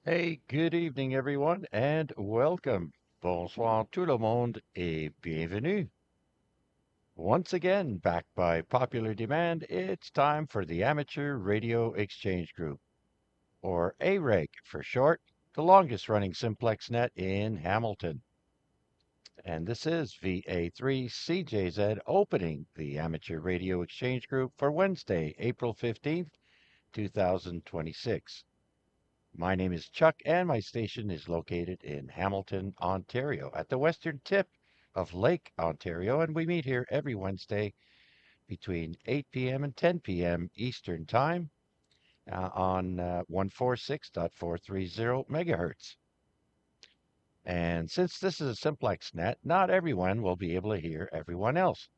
Hey, good evening, everyone, and welcome. Bonsoir tout le monde et bienvenue. Once again, back by popular demand, it's time for the Amateur Radio Exchange Group, or AREG for short, the longest running simplex net in Hamilton. And this is VA3CJZ opening the Amateur Radio Exchange Group for Wednesday, April 15th, 2026. My name is Chuck, and my station is located in Hamilton, Ontario, at the western tip of Lake Ontario, and we meet here every Wednesday between 8 p.m. and 10 p.m. Eastern Time on 146.430 megahertz. And since this is a simplex net, not everyone will be able to hear everyone else.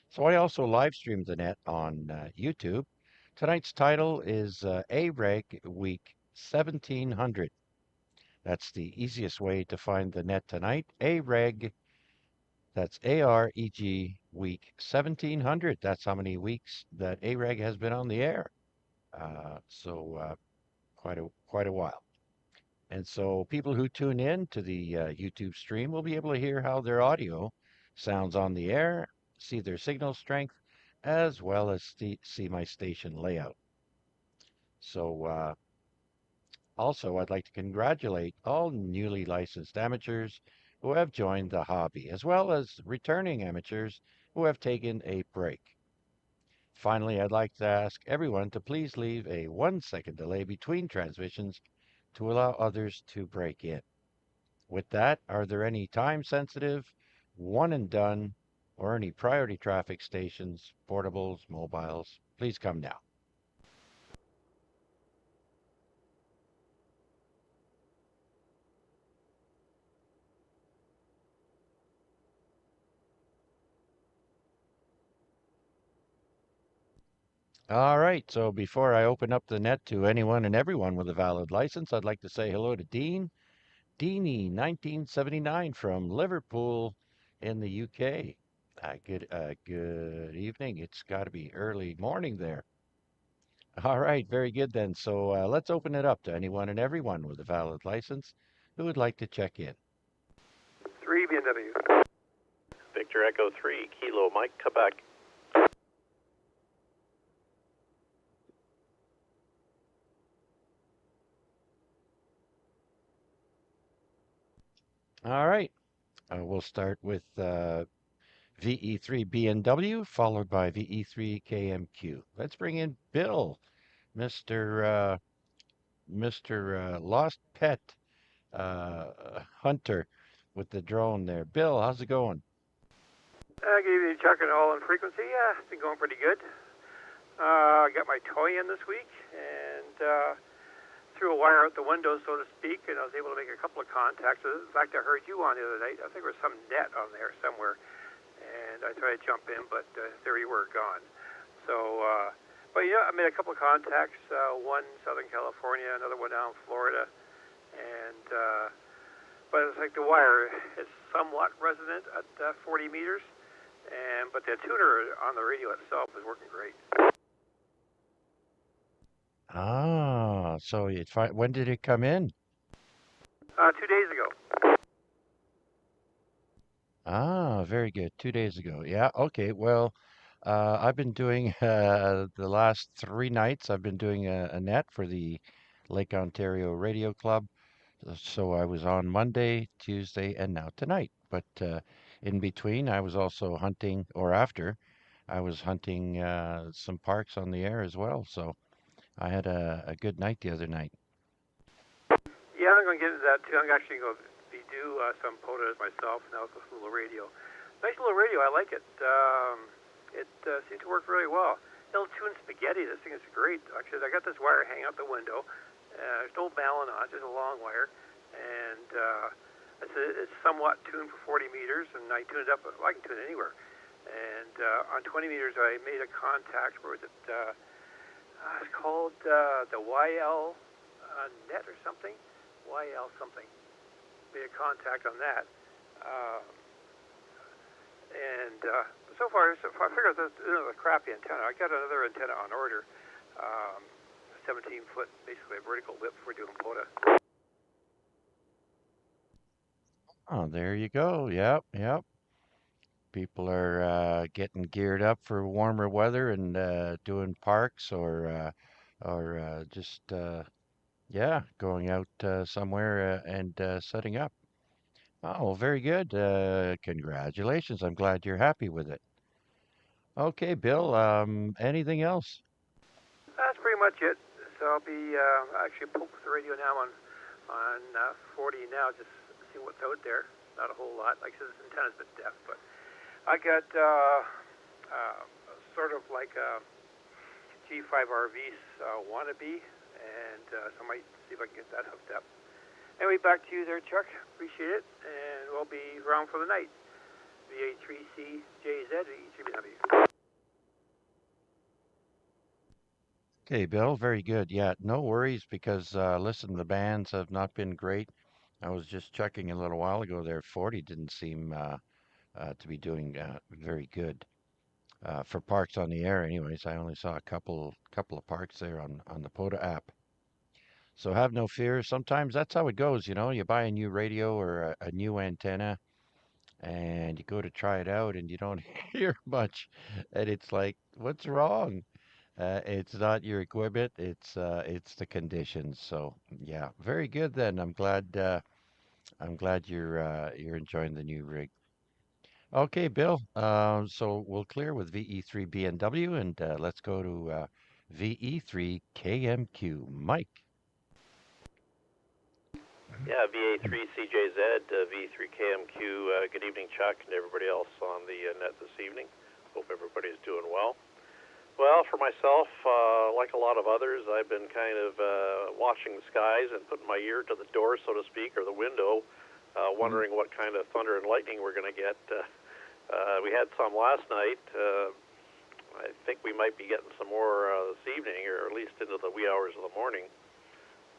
So I also live stream the net on YouTube. Tonight's title is AREG Week 1700. That's the easiest way to find the net tonight. AREG, that's AREG week 1700. That's how many weeks that AREG has been on the air. So quite a while. And so people who tune in to the YouTube stream will be able to hear how their audio sounds on the air, see their signal strength, as well as see my station layout. So also, I'd like to congratulate all newly licensed amateurs who have joined the hobby, as well as returning amateurs who have taken a break. Finally, I'd like to ask everyone to please leave a 1 second delay between transmissions to allow others to break in. With that, are there any time sensitive, one and done, or any priority traffic stations, portables, mobiles? Please come now. All right, so before I open up the net to anyone and everyone with a valid license, I'd like to say hello to Deanie, 1979 from Liverpool in the UK. Good evening. It's got to be early morning there. All right, very good then. So let's open it up to anyone and everyone with a valid license who would like to check in. 3 BMW. Victor Echo 3, Kilo Mike, Quebec. All right, we'll start with VE3 BNW, followed by VE3 KMQ. Let's bring in Bill, Mr. Lost Pet Hunter with the drone there. Bill, how's it going? Good evening, Chuck and all on frequency. Yeah, it's been going pretty good. I got my toy in this week and threw a wire out the window, so to speak, and I was able to make a couple of contacts. In fact, I heard you on the other night. I think there was some net on there somewhere, and I tried to jump in, but there you were, gone. So, but yeah, I made a couple of contacts. One in Southern California, another one down in Florida, and but it's like the wire is somewhat resonant at 40 meters, but the tuner on the radio itself is working great. Ah, so when did it come in? 2 days ago. Ah, very good. 2 days ago. Yeah, okay. Well, I've been doing the last 3 nights, I've been doing a net for the Lake Ontario Radio Club. So I was on Monday, Tuesday, and now tonight. But in between, I was also hunting, or after, I was hunting some parks on the air as well. So I had a good night the other night. Yeah, I'm going to get into that too. I'm actually going to be do some POTAs myself now with this little radio. Nice little radio. I like it. It seems to work really well. It'll tune spaghetti. This thing is great. Actually, I got this wire hanging out the window. There's no balun on it, just a long wire. And it's somewhat tuned for 40 meters, and I tune it up. Well, I can tune it anywhere. And on 20 meters, I made a contact. Where was it? It's called the YL net or something. YL something. Made a contact on that. And so far, I figured this is a crappy antenna. I got another antenna on order. 17-foot, basically a vertical whip for doing POTA. Oh, there you go. Yep, yep. People are getting geared up for warmer weather and doing parks or just yeah, going out somewhere and setting up. Oh, well, very good. Congratulations. I'm glad you're happy with it. Okay, Bill, anything else? That's pretty much it. So I'll be actually poke the radio now on 40 now, just see what's out there. Not a whole lot. Like I said, this antenna's a bit deaf, but I got sort of like a G5RV wannabe, and so I might see if I can get that hooked up. Anyway, back to you there, Chuck. Appreciate it, and we'll be around for the night. VA3CJZ E3BW. Okay, Bill, very good. Yeah, no worries because listen, the bands have not been great. I was just checking a little while ago there. 40 didn't seem to be doing very good for parks on the air. Anyways, I only saw a couple of parks there on the POTA app. So have no fear. Sometimes that's how it goes, you know. You buy a new radio or a new antenna and you go to try it out and you don't hear much. And it's like, what's wrong? It's not your equipment, it's the conditions. So yeah, very good then. I'm glad you're enjoying the new rig. Okay, Bill. So we'll clear with VE3 BNW and let's go to VE3 KMQ. Mike. Yeah, VA3CJZ, V3KMQ. Good evening, Chuck, and everybody else on the net this evening. Hope everybody's doing well. Well, for myself, like a lot of others, I've been kind of watching the skies and putting my ear to the door, so to speak, or the window, Mm. wondering what kind of thunder and lightning we're going to get. We had some last night. I think we might be getting some more this evening, or at least into the wee hours of the morning.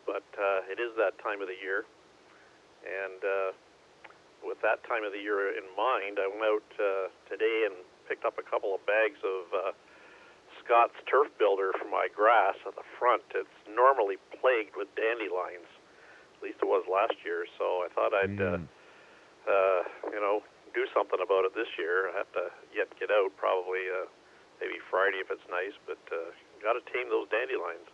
But it is that time of the year. And with that time of the year in mind, I went out today and picked up a couple of bags of Scott's Turf Builder for my grass at the front. It's normally plagued with dandelions. At least it was last year. So I thought I'd, Mm. do something about it this year. I have to yet get out, probably maybe Friday if it's nice. But got to tame those dandelions.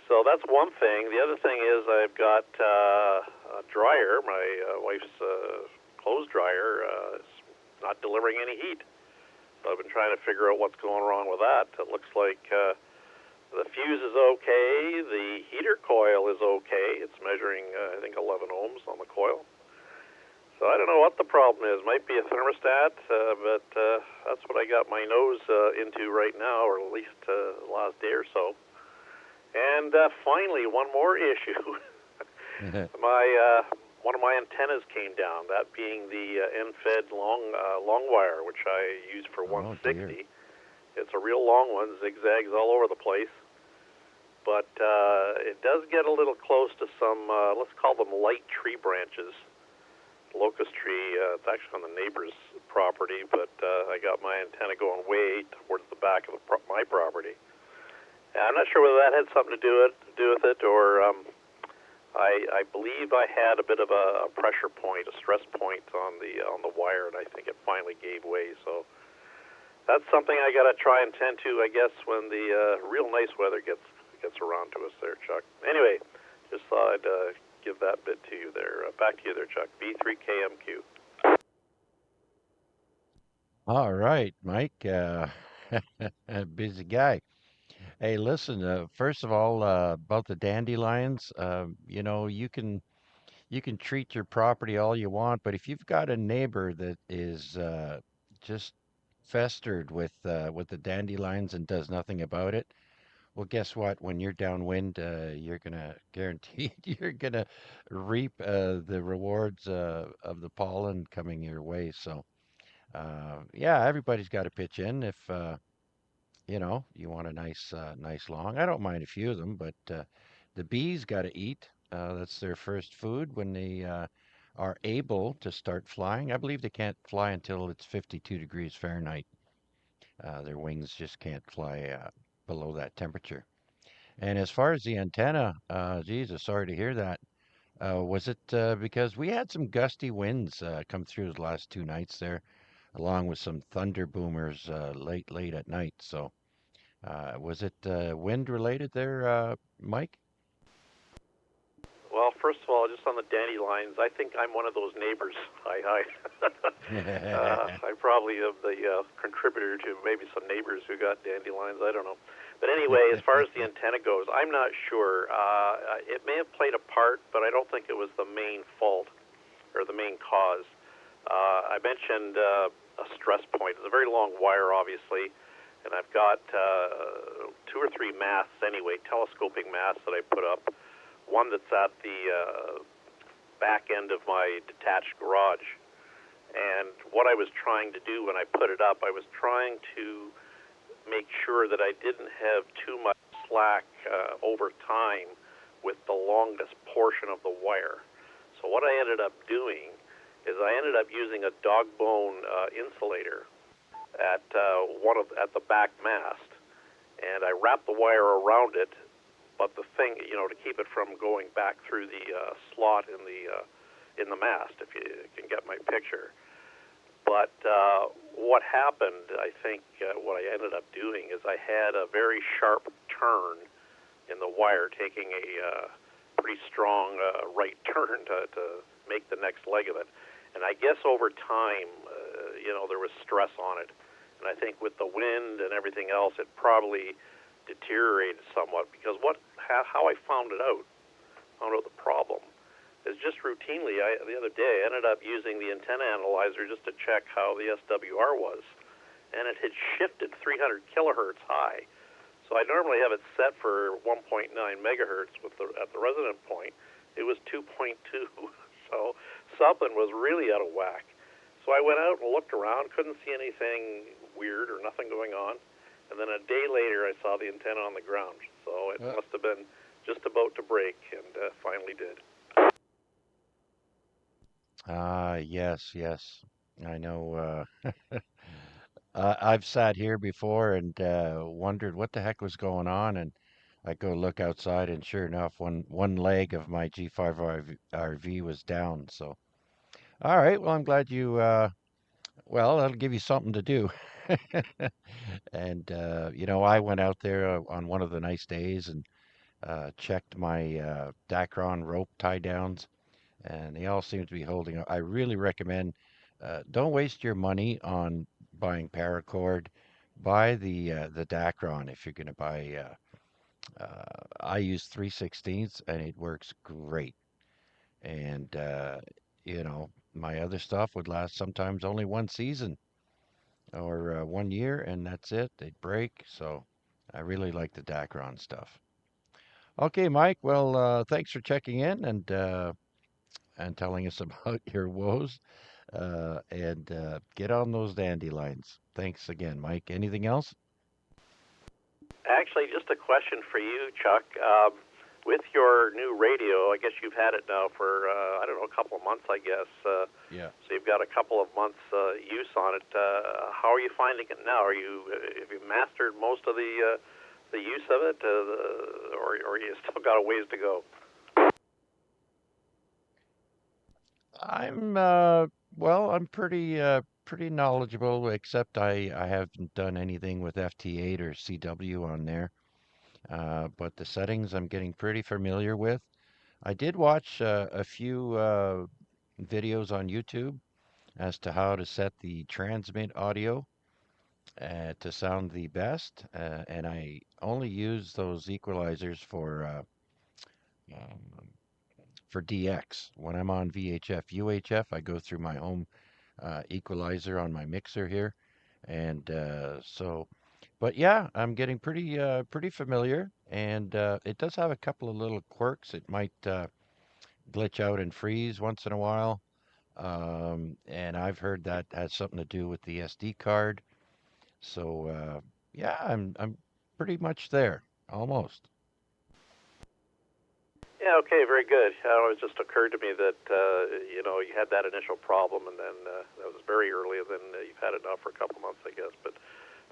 So that's one thing. The other thing is I've got a dryer. My wife's clothes dryer is not delivering any heat. So I've been trying to figure out what's going wrong with that. It looks like the fuse is okay. The heater coil is okay. It's measuring, I think, 11 ohms on the coil. So I don't know what the problem is. Might be a thermostat, but that's what I got my nose into right now, or at least the last day or so. And finally, one more issue. My one of my antennas came down. That being the end-fed long wire, which I use for Oh dear. 160. It's a real long one, zigzags all over the place. But it does get a little close to some, let's call them light tree branches. Locust tree. It's actually on the neighbor's property, but I got my antenna going way towards the back of my property. I'm not sure whether that had something to do with it, or I believe I had a bit of a pressure point, a stress point on the wire, and I think it finally gave way. So that's something I got to try and tend to, I guess, when the real nice weather gets around to us there, Chuck. Anyway, just thought I'd give that bit to you there. Back to you there, Chuck. B3KMQ. All right, Mike. Busy guy. Hey, listen. First of all, about the dandelions, you can treat your property all you want, but if you've got a neighbor that is just festered with the dandelions and does nothing about it, well, guess what? When you're downwind, you're gonna guarantee you're gonna reap the rewards of the pollen coming your way. So, yeah, everybody's got to pitch in if you want a nice long. I don't mind a few of them, but the bees got to eat. That's their first food when they are able to start flying. I believe they can't fly until it's 52 degrees Fahrenheit. Their wings just can't fly below that temperature. And as far as the antenna, Jesus, sorry to hear that. Was it because we had some gusty winds come through the last 2 nights there, along with some thunder boomers late at night. So was it wind related there, Mike? Well, first of all, just on the dandelions, I think I'm one of those neighbors. Hi. I probably am the contributor to maybe some neighbors who got dandelions. I don't know. But anyway, as far as the antenna goes, I'm not sure. It may have played a part, but I don't think it was the main fault or the main cause. I mentioned a stress point. It's a very long wire, obviously, and I've got 2 or 3 masts anyway, telescoping masts that I put up. One that's at the back end of my detached garage. And what I was trying to do when I put it up, I was trying to make sure that I didn't have too much slack over time with the longest portion of the wire. So what I ended up doing is I ended up using a dog bone insulator at at the back mast, and I wrapped the wire around it. But the thing, to keep it from going back through the slot in the mast, if you can get my picture. But what happened, I think, what I ended up doing is I had a very sharp turn in the wire, taking a pretty strong right turn to make the next leg of it. And I guess over time, there was stress on it. And I think with the wind and everything else, it probably deteriorated somewhat, because how I found out the problem is just routinely. The other day I ended up using the antenna analyzer just to check how the SWR was, and it had shifted 300 kilohertz high. So I normally have it set for 1.9 megahertz at the resonant point. It was 2.2, so something was really out of whack. So I went out and looked around, couldn't see anything weird or nothing going on. And then a day later, I saw the antenna on the ground. So it must have been just about to break, and finally did. Yes. I know. I've sat here before and wondered what the heck was going on, and I go look outside, and sure enough, one leg of my G5 RV was down. So, all right. Well, I'm glad you. Well, that'll give you something to do. And I went out there on one of the nice days and checked my Dacron rope tie downs, and they all seem to be holding up. I really recommend don't waste your money on buying paracord. Buy the Dacron if you're going to buy. I use 3/16 and it works great. And my other stuff would last sometimes only one season or 1 year, and that's it. They'd break. So I really like the Dacron stuff. Okay, Mike. Well, thanks for checking in and telling us about your woes. And get on those dandelions. Thanks again, Mike. Anything else? Actually, just a question for you, Chuck. With your new radio, I guess you've had it now for, I don't know, a couple of months, I guess. Yeah. So you've got a couple of months use on it. How are you finding it now? Have you mastered most of the use of it, or you still got a ways to go? I'm pretty knowledgeable, except I haven't done anything with FT8 or CW on there. But the settings I'm getting pretty familiar with. I did watch a few videos on YouTube as to how to set the transmit audio to sound the best, and I only use those equalizers um, for DX. When I'm on VHF, UHF, I go through my home equalizer on my mixer here, and but yeah, I'm getting pretty familiar, and it does have a couple of little quirks. It might glitch out and freeze once in a while, and I've heard that has something to do with the SD card. So yeah, I'm pretty much there, almost. Yeah, okay, very good. It just occurred to me that, you had that initial problem, and then that was very early, and then you've had it now for a couple of months, I guess. But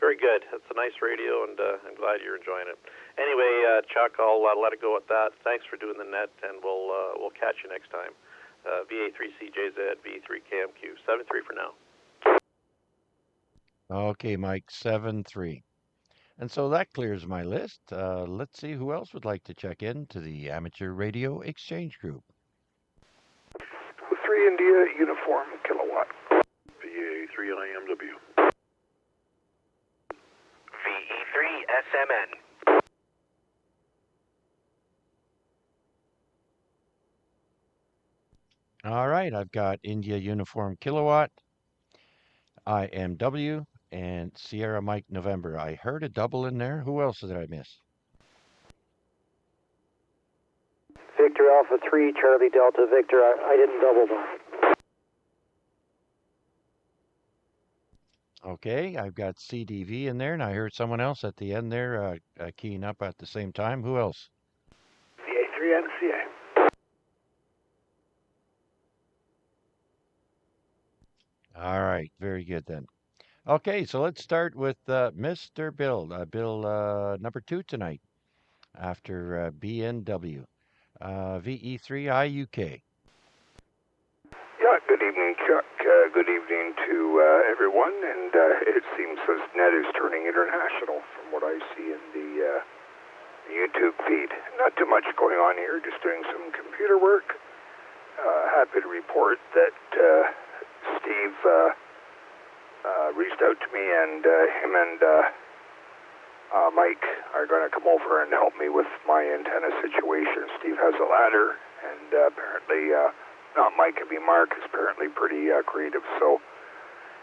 Very good. It's a nice radio, and I'm glad you're enjoying it. Anyway, Chuck, I'll let it go at that. Thanks for doing the net, and we'll catch you next time. VA3CJZ, V3KMQ, 7-3 for now. Okay, Mike, 7-3. And so that clears my list. Let's see who else would like to check in to the Amateur Radio Exchange Group. 3 India Uniform Kilowatt. VA3 IMW. VE3 SMN. All right, I've got India Uniform Kilowatt, IMW, and Sierra Mike November. I heard a double in there. Who else did I miss? Victor Alpha 3, Charlie Delta Victor. I didn't double that. Okay, I've got CDV in there, and I heard someone else at the end there keying up at the same time. Who else? VA3 NCA. All right, very good then. Okay, so let's start with Mr. Bill, Bill number 2 tonight after BNW, VE3 IUK. Yeah, good evening, Chuck. Good evening to everyone. And it seems as net is turning international from what I see in the YouTube feed. Not too much going on here, just doing some computer work. Happy to report that Steve reached out to me, and him and Mike are going to come over and help me with my antenna situation. Steve has a ladder, and apparently not Mike, it'd be Mark, is apparently pretty creative, so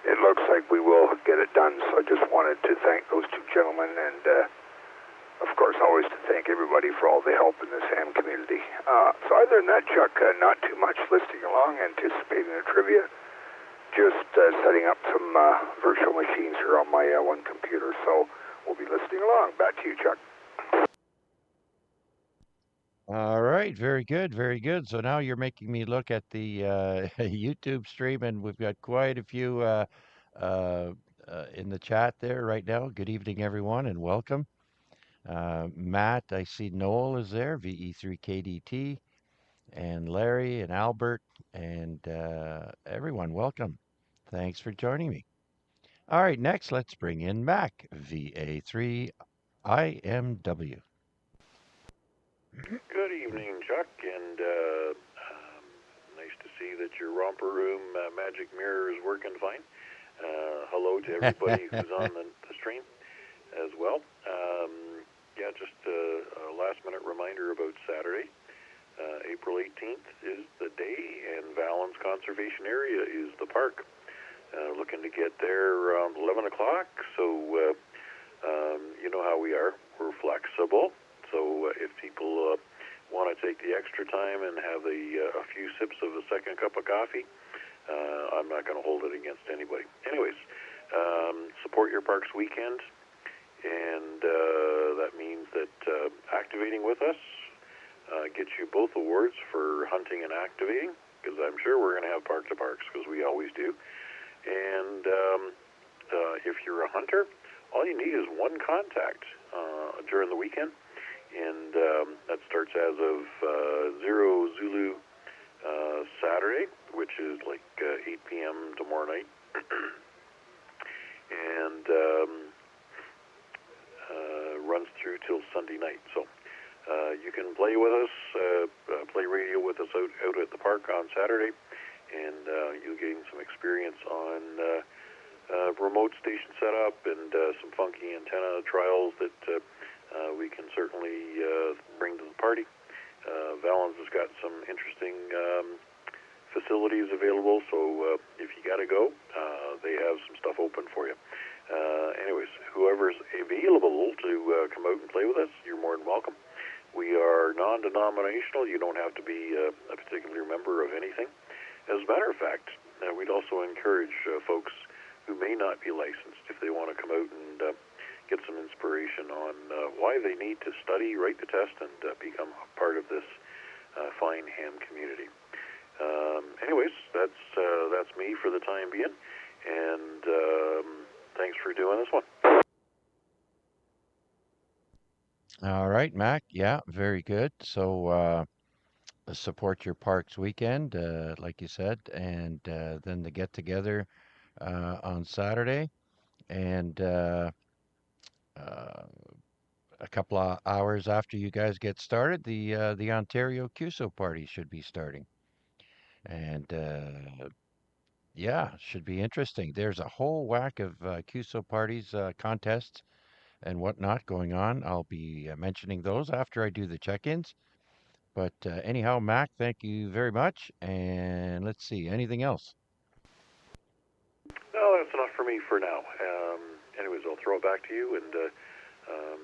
it looks like we will get it done. So I just wanted to thank those two gentlemen, and of course always to thank everybody for all the help in this ham community. So other than that, Chuck, not too much listing along, anticipating the trivia, just setting up some virtual machines here on my one computer, so we'll be listening along. Back to you, Chuck. All right, very good, very good. So now you're making me look at the YouTube stream, and we've got quite a few in the chat there right now. Good evening, everyone, and welcome. Matt, I see Noel is there, VE3KDT, and Larry and Albert, and everyone, welcome. Thanks for joining me. All right, next, let's bring in Mac, VA3IMW. Good evening, Chuck, and nice to see that your romper room magic mirror is working fine. Hello to everybody who's on the stream as well. Yeah, just a last-minute reminder about Saturday. April 18th is the day, and Valens Conservation Area is the park. Looking to get there around 11 o'clock, so you know how we are. We're flexible. So if people want to take the extra time and have a few sips of a second cup of coffee, I'm not going to hold it against anybody. Anyways, support your parks weekend, and that means that activating with us gets you both awards for hunting and activating, because I'm sure we're going to have park to parks, because we always do. And if you're a hunter, all you need is one contact during the weekend. And that starts as of 0 Zulu Saturday, which is like 8 p.m. tomorrow night, and runs through till Sunday night. So you can play with us, play radio with us out at the park on Saturday, and you'll gain some experience on remote station setup and some funky antenna trials that we can certainly bring to the party. Valens has got some interesting facilities available, so if you got to go, they have some stuff open for you. Anyways, whoever's available to come out and play with us, you're more than welcome. We are non-denominational. You don't have to be a particular member of anything. As a matter of fact, we'd also encourage folks who may not be licensed, if they want to come out and get some inspiration on why they need to study, write the test, and become a part of this fine ham community. Anyways, that's me for the time being, and thanks for doing this one. All right, Mac. Yeah, very good. So support your parks weekend, like you said, and then the get together on Saturday, and uh, a couple of hours after you guys get started, the Ontario QSO party should be starting, and yeah, should be interesting. There's a whole whack of QSO parties, contests, and whatnot going on. I'll be mentioning those after I do the check-ins. But anyhow, Mac, thank you very much. And let's see, anything else? No, that's enough for me for now. Anyways, I'll throw it back to you, and um,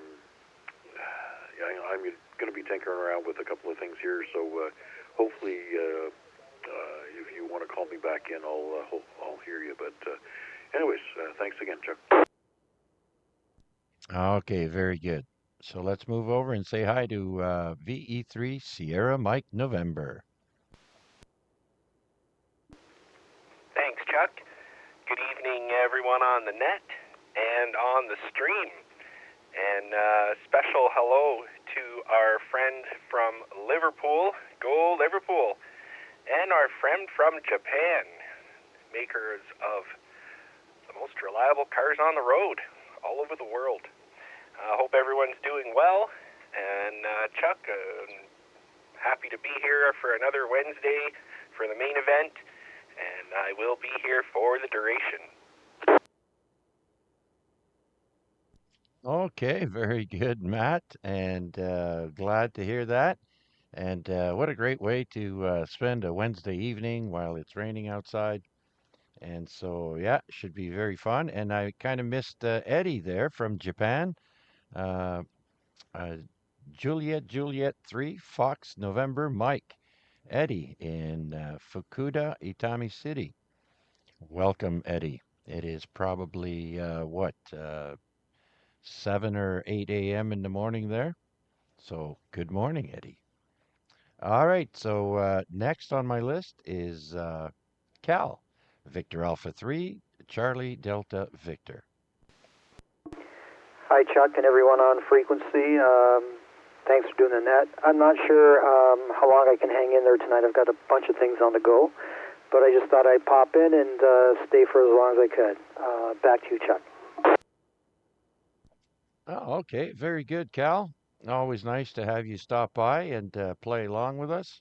yeah, I'm going to be tinkering around with a couple of things here, so hopefully, if you want to call me back in, I'll hear you. But anyways, thanks again, Chuck. Okay, very good. So let's move over and say hi to VE3 Sierra Mike November. Thanks, Chuck. Good evening, everyone on the net and on the stream. And special hello to our friend from Liverpool, go Liverpool, and our friend from Japan, makers of the most reliable cars on the road all over the world. I hope everyone's doing well. And Chuck, happy to be here for another Wednesday for the main event, and I will be here for the duration. Okay, very good, Matt, and glad to hear that. And what a great way to spend a Wednesday evening while it's raining outside. And so, yeah, should be very fun. And I kind of missed Eddie there from Japan. Uh, uh, Juliet 3, Fox, November, Mike. Eddie in Fukuda, Itami City. Welcome, Eddie. It is probably 7 or 8 a.m. in the morning there. So, good morning, Eddie. All right, so next on my list is Cal, Victor Alpha 3, Charlie Delta Victor. Hi, Chuck, and everyone on frequency. Thanks for doing the net. I'm not sure how long I can hang in there tonight. I've got a bunch of things on the go, but I just thought I'd pop in and stay for as long as I could. Back to you, Chuck. Oh, okay, very good, Cal. Always nice to have you stop by and play along with us.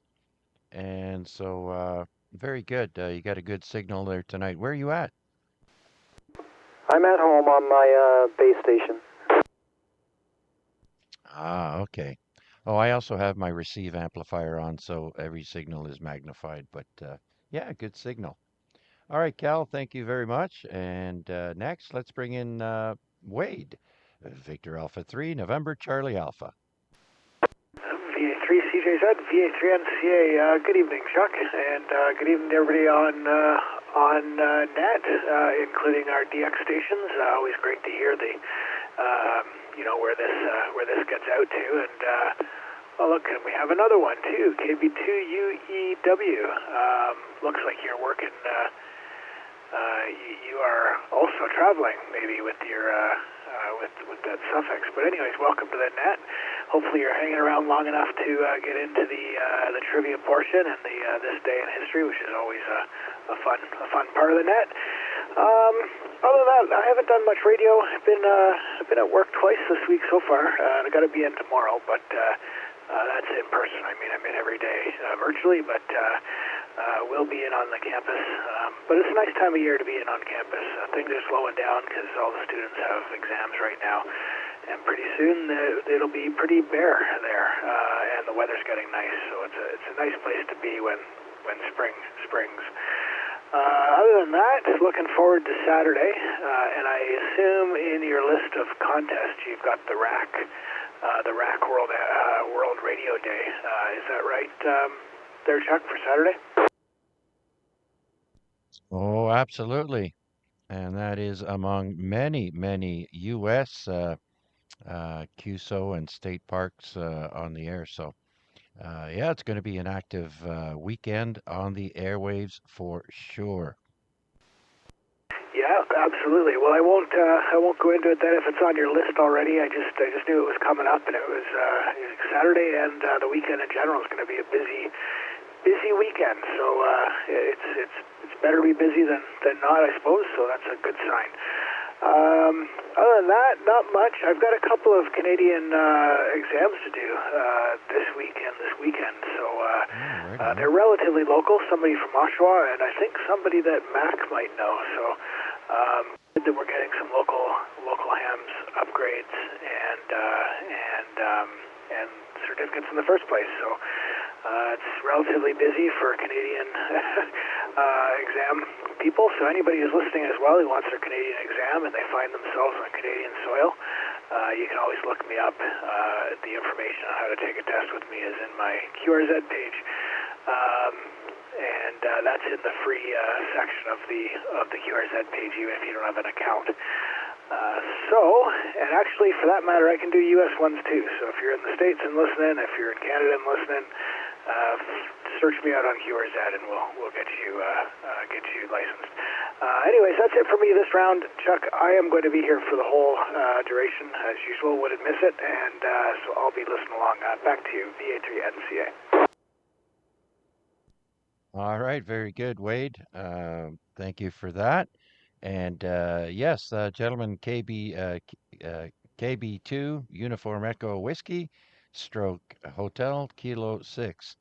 And so, very good. You got a good signal there tonight. Where are you at? I'm at home on my base station. Ah, okay. Oh, I also have my receive amplifier on, so every signal is magnified. But yeah, good signal. All right, Cal, thank you very much. And next, let's bring in Wade. Victor Alpha 3, November Charlie Alpha. VA3 CJZ, VA3 NCA. Good evening, Chuck, and good evening to everybody on net, including our DX stations. Always great to hear the where this gets out to, and oh look, and we have another one too, KB2UEW. Looks like you're working. You are also traveling, maybe with your with that suffix. But anyways, welcome to the net. Hopefully, you're hanging around long enough to get into the trivia portion and the this day in history, which is always a fun part of the net. Other than that, I haven't done much radio. I've been at work twice this week so far. I got to be in tomorrow, but that's in person. I mean, I'm in every day virtually, but we'll be in on the campus. But it's a nice time of year to be in on campus. Things are slowing down because all the students have exams right now, and pretty soon it'll be pretty bare there, and the weather's getting nice. So it's a nice place to be when spring springs. Other than that, looking forward to Saturday, and I assume in your list of contests you've got the RAC World Radio Day. Is that right, there, Chuck, for Saturday? Oh, absolutely. And that is among many, many U.S. QSO and state parks on the air. So, yeah, it's going to be an active weekend on the airwaves for sure. Yeah, Yeah, absolutely. Well, I won't go into it then if it's on your list already. I just knew it was coming up, and it was Saturday, and the weekend in general is going to be a busy weekend. So it's better to be busy than not, I suppose. So that's a good sign. Other than that, not much. I've got a couple of Canadian exams to do this weekend. So they're relatively local. Somebody from Oshawa, and I think somebody that Mac might know. So that we're getting some local hams upgrades and certificates in the first place. So it's relatively busy for Canadian exam people. So anybody who's listening as well who wants their Canadian exam and they find themselves on Canadian soil, you can always look me up. The information on how to take a test with me is in my QRZ page. And that's in the free section of the QRZ page, even if you don't have an account. And actually, for that matter, I can do U.S. ones too. So if you're in the States and listening, if you're in Canada and listening, search me out on QRZ and we'll get you licensed. Anyways, that's it for me this round. Chuck, I am going to be here for the whole duration as usual. Wouldn't miss it, and so I'll be listening along. Back to you, VA3 NCA. All right, very good, Wade. Thank you for that. And yes, gentlemen, KB2 Uniform Echo Whiskey, Stroke Hotel Kilo 6.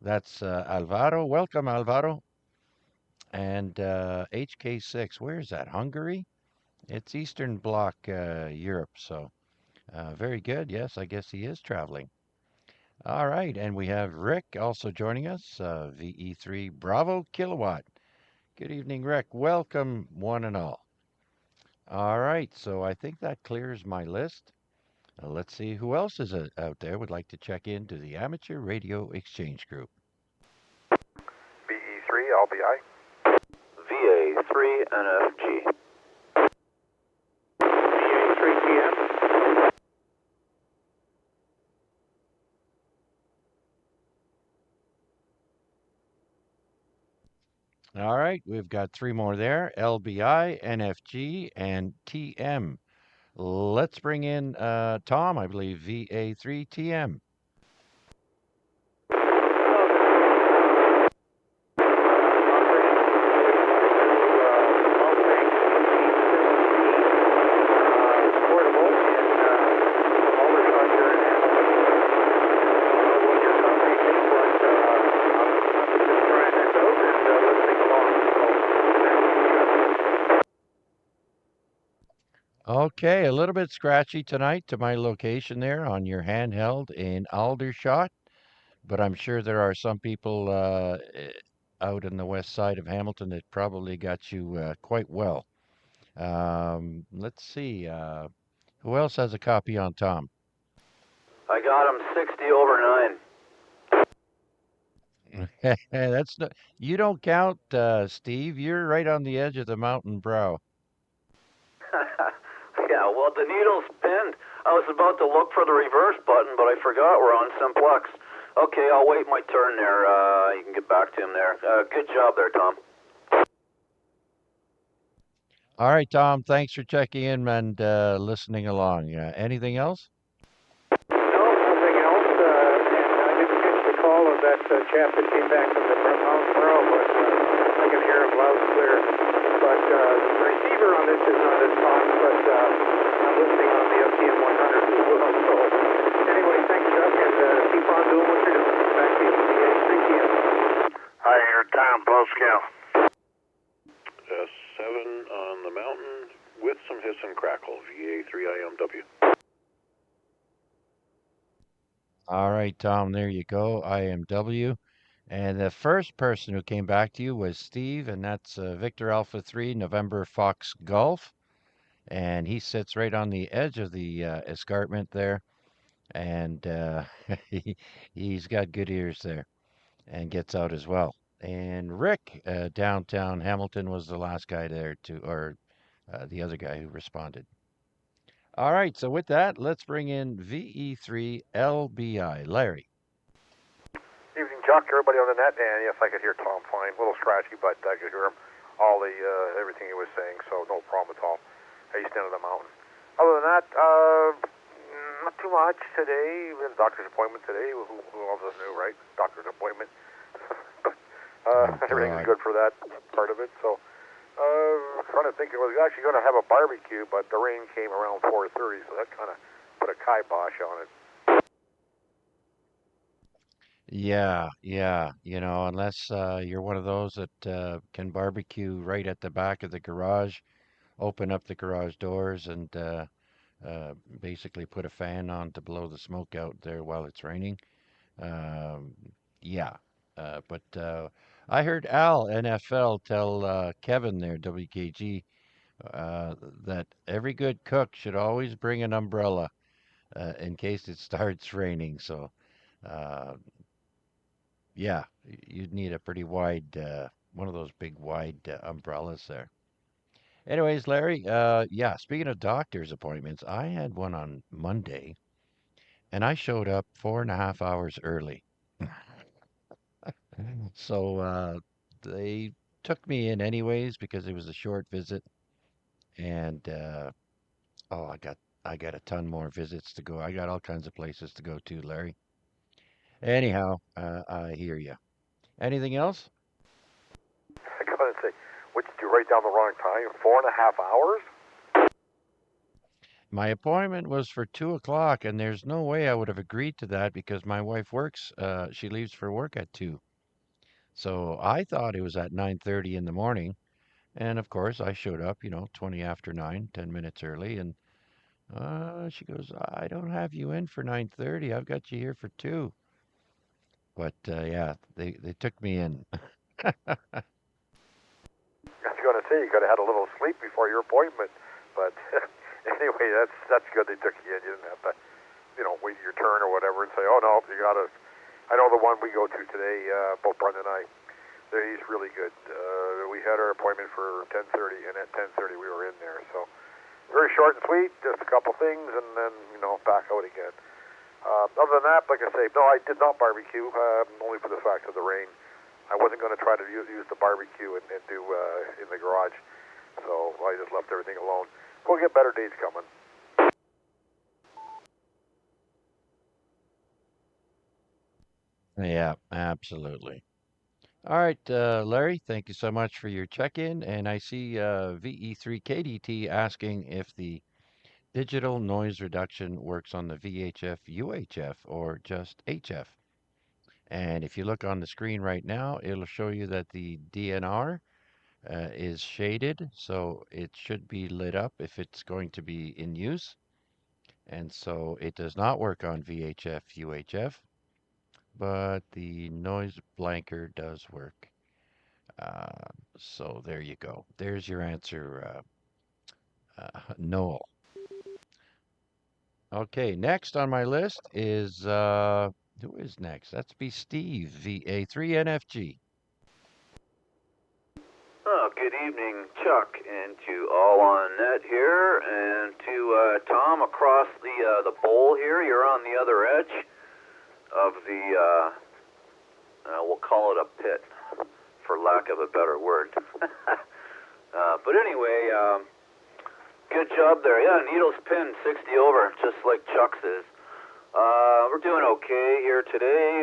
That's Alvaro. Welcome, Alvaro. And HK6. Where is that? Hungary? It's Eastern Bloc Europe. So very good. Yes, I guess he is traveling. All right, and we have Rick also joining us, VE3 Bravo Kilowatt. Good evening, Rick. Welcome, one and all. All right, so I think that clears my list. Let's see who else is out there would like to check into the Amateur Radio Exchange Group. VE3 LBI. VA3 NFG. VA3 TM. All right, we've got three more there, LBI, NFG, and TM. Let's bring in Tom, I believe, VA3 TM. Okay, a little bit scratchy tonight to my location there on your handheld in Aldershot, but I'm sure there are some people out in the west side of Hamilton that probably got you quite well. Let's see, who else has a copy on Tom? I got him 60/9. That's no, you don't count, Steve. You're right on the edge of the mountain brow. Yeah, well, the needle's pinned. I was about to look for the reverse button, but I forgot we're on simplex. Okay, I'll wait my turn there. You can get back to him there. Good job there, Tom. All right, Tom, thanks for checking in and listening along. Anything else? No, nothing else. And I didn't catch the call of that chap that came back from the Mountain Brow, but I can hear him loud and clear. But the receiver on this is not as fine, but I'm listening on the FTM 100 as well. So anyway, thanks, Chuck, and keep on doing what you're doing. Back to you. VA3TM. Hi, here, Tom Poscal. 7 on the mountain with some hiss and crackle, VA3IMW. All right, Tom, there you go, IMW. And the first person who came back to you was Steve, and that's Victor Alpha 3, November Fox Golf. And he sits right on the edge of the escarpment there. And he's got good ears there and gets out as well. And Rick, downtown Hamilton, was the last guy there or the other guy who responded. All right, so with that, let's bring in VE3 LBI. Larry. Evening, Chuck. Everybody on the net, and yes, I could hear Tom fine. A little scratchy, but I could hear him. all the everything he was saying, so no problem at all. East end of the mountain. Other than that, not too much today. We had a doctor's appointment today. Who else is new, right? Doctor's appointment. But everything's good for that part of it. So, trying to think, I was actually going to have a barbecue, but the rain came around 4:30, so that kind of put a kibosh on it. Yeah, yeah. Unless you're one of those that can barbecue right at the back of the garage, open up the garage doors and basically put a fan on to blow the smoke out there while it's raining. Um, yeah. But I heard Al NFL tell Kevin there, WKG, uh, that every good cook should always bring an umbrella in case it starts raining. So, uh, yeah, you'd need a pretty wide, one of those big wide umbrellas there. Anyways, Larry, yeah, speaking of doctor's appointments, I had one on Monday and I showed up 4.5 hours early. So they took me in anyways because it was a short visit and oh, I got a ton more visits to go. I got all kinds of places to go to, Larry. Anyhow, I hear you. Anything else? I come in and say, what, did you write down the wrong time? 4.5 hours? My appointment was for 2 o'clock, and there's no way I would have agreed to that because my wife works. She leaves for work at 2. So I thought it was at 9:30 in the morning, and of course I showed up, 20 after 9, 10 minutes early, and she goes, "I don't have you in for 9:30. I've got you here for 2." But yeah, they took me in. I was going to say you could have had a little sleep before your appointment, but anyway, that's good they took you in. You didn't have to, wait your turn or whatever and say, oh no, you got to. I know the one we go to today, both Brendan and I. He's really good. We had our appointment for 10:30, and at 10:30 we were in there. So very short and sweet, just a couple things, and then back out again. Other than that, like I say, no, I did not barbecue, only for the fact of the rain. I wasn't going to try to use the barbecue and do in the garage, so I just left everything alone. We'll get better days coming. Yeah, absolutely. All right, Larry, thank you so much for your check-in. And I see VE3KDT asking if the digital noise reduction works on the VHF UHF or just HF. And if you look on the screen right now, it'll show you that the DNR is shaded, so it should be lit up if it's going to be in use. And so it does not work on VHF UHF, but the noise blanker does work. So there you go. There's your answer, Noel. Okay, next on my list is who is next? That's be Steve, VA3NFG. Oh, good evening, Chuck, and to all on net here, and to Tom across the bowl here. You're on the other edge of the, we'll call it a pit, for lack of a better word. But anyway, good job there. Yeah, needles pinned 60 over, just like Chuck's is. We're doing okay here today.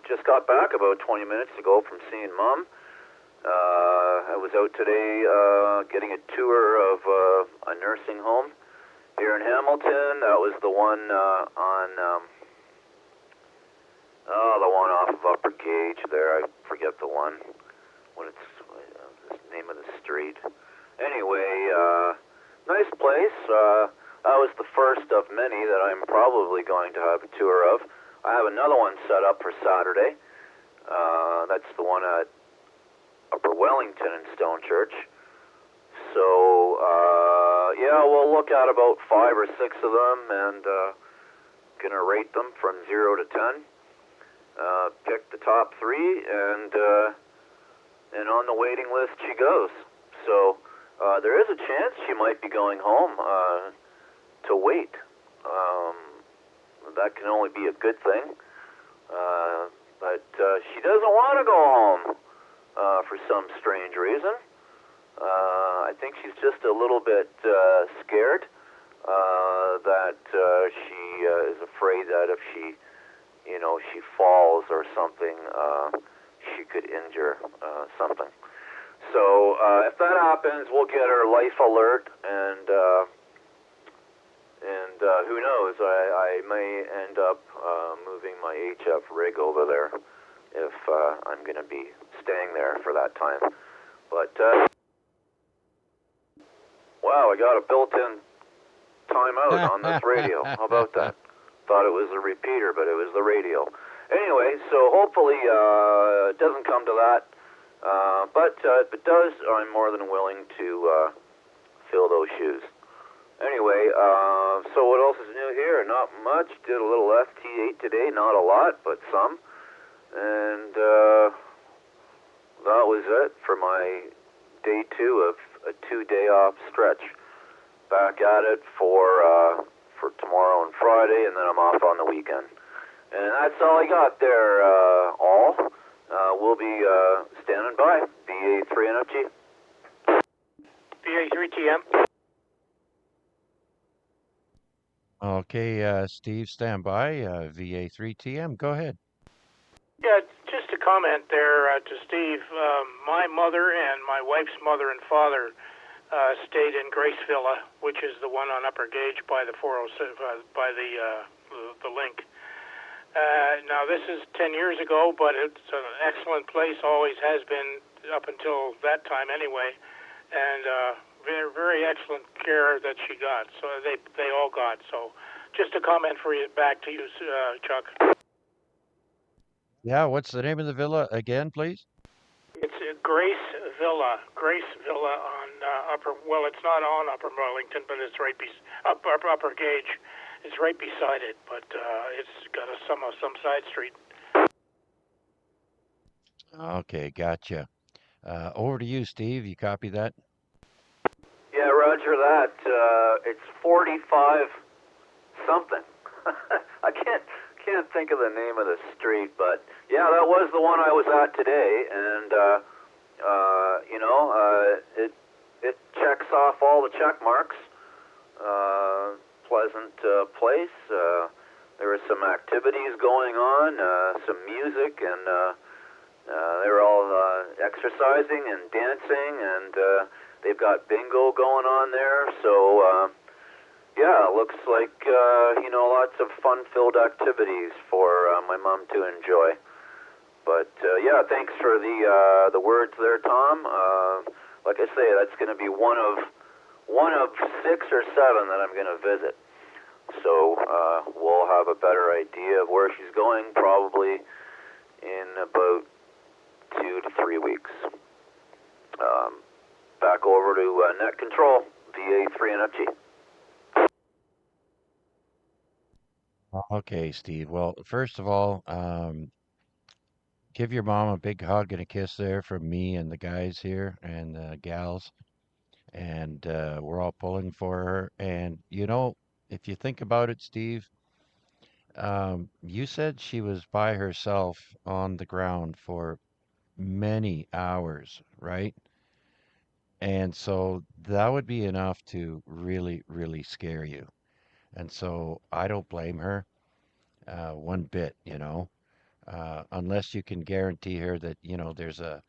Just got back about 20 minutes ago from seeing Mom. I was out today getting a tour of a nursing home here in Hamilton. That was the one the one off of Upper Gage there. I forget the one. The name of the street. Anyway, nice place. That was the first of many that I'm probably going to have a tour of. I have another one set up for Saturday. That's the one at Upper Wellington in Stone Church. So, yeah, we'll look at about 5 or 6 of them and gonna rate them from 0 to 10. Pick the top 3 and on the waiting list she goes. So, there is a chance she might be going home to wait. That can only be a good thing. But she doesn't want to go home for some strange reason. I think she's just a little bit scared that she is afraid that if she, she falls or something, she could injure something. So if that happens, we'll get her life alert, and who knows? I may end up moving my HF rig over there if I'm going to be staying there for that time. But wow, I got a built-in timeout on this radio. How about that? Thought it was a repeater, but it was the radio. Anyway, so hopefully it doesn't come to that. But if it does, I'm more than willing to fill those shoes. Anyway, so what else is new here? Not much. Did a little FT8 today. Not a lot, but some. And that was it for my day 2 of a 2-day off stretch. Back at it for tomorrow and Friday, and then I'm off on the weekend. And that's all I got there, all. We'll be standing by. BA3 NFG. BA3TM. Okay, Steve, stand by. VA3TM, go ahead. Yeah, just a comment there to Steve. My mother and my wife's mother and father stayed in Grace Villa, which is the one on Upper Gauge by the 406, by the link. Now, this is 10 years ago, but it's an excellent place, always has been up until that time anyway, and very, very excellent care that she got, so they all got. So just a comment for you, back to you, Chuck. Yeah, what's the name of the villa again, please? It's Grace Villa on it's not on Upper Burlington, but it's right Upper Gauge. It's right beside it, but it's got some side street. Okay, gotcha. Over to you, Steve. You copy that? Yeah, roger that. It's 45 something. I can't think of the name of the street, but yeah, that was the one I was at today, and it checks off all the check marks. Pleasant place. There were some activities going on, some music, and they were all exercising and dancing, and they've got bingo going on there. So yeah, it looks like lots of fun-filled activities for my mom to enjoy. But yeah, thanks for the words there, Tom. Like I say, that's going to be one of 6 or 7 that I'm going to visit. So we'll have a better idea of where she's going probably in about 2 to 3 weeks. Back over to net control, VA3 NFG. Okay, Steve. Well, first of all, give your mom a big hug and a kiss there from me and the guys here and the gals. And we're all pulling for her. And, if you think about it, Steve, you said she was by herself on the ground for many hours, right? And so that would be enough to really, really scare you. And so I don't blame her one bit, unless you can guarantee her that, there's uh,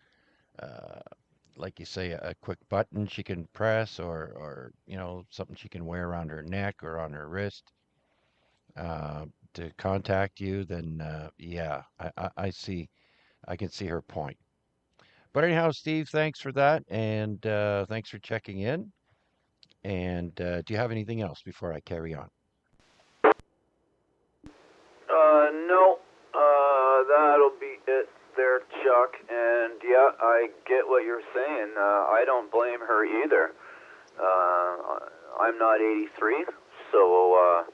like you say, a quick button she can press or something she can wear around her neck or on her wrist to contact you, then yeah, I can see her point. But anyhow, Steve, thanks for that, and thanks for checking in. And do you have anything else before I carry on? No, that'll be it there, Chuck. And yeah, I get what you're saying. I don't blame her either. I'm not 83, so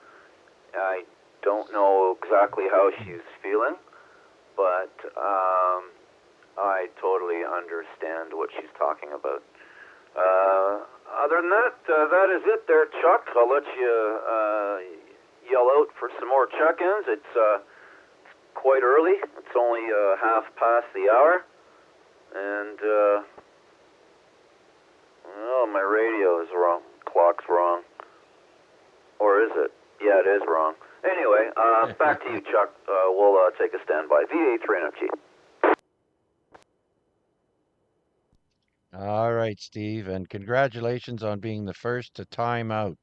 I don't know exactly how she's feeling, but I totally understand what she's talking about. Other than that, that is it there, Chuck. I'll let you yell out for some more check-ins. It's quite early. It's only half past the hour, and Oh, my radio is wrong. Clock's wrong. Or is it? Yeah, it is wrong. Anyway, back to you, Chuck. We'll take a standby. VA3NFG. All right, Steve, and congratulations on being the first to time out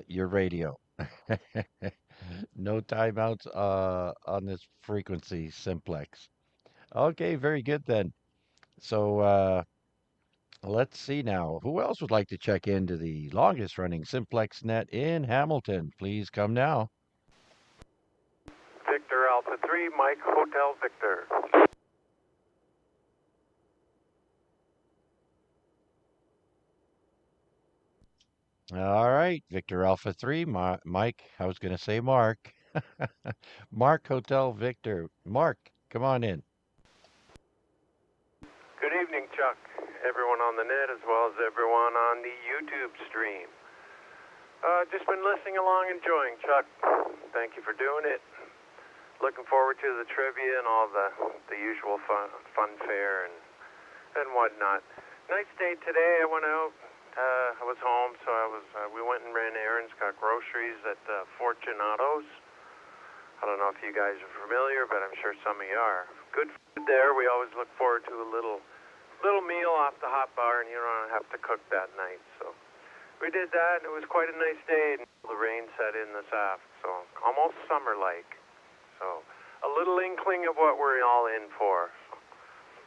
your radio. No timeouts on this frequency simplex. Okay, very good then. So let's see now. Who else would like to check into the longest running simplex net in Hamilton? Please come now. Victor Alpha 3, Mike Hotel Victor. All right, Victor Alpha 3, Mike, I was going to say Mark. Mark Hotel Victor. Mark, come on in. Good evening, Chuck. Everyone on the net as well as everyone on the YouTube stream. Just been listening along, enjoying, Chuck. Thank you for doing it. Looking forward to the trivia and all the usual fun fare and whatnot. Nice day today. I went out. I was home, so we went and ran errands, got groceries at Fortunato's. I don't know if you guys are familiar, but I'm sure some of you are. Good food there. We always look forward to a little meal off the hot bar, and you don't have to cook that night. So we did that, and it was quite a nice day. The rain set in this aft, so almost summer-like. So a little inkling of what we're all in for.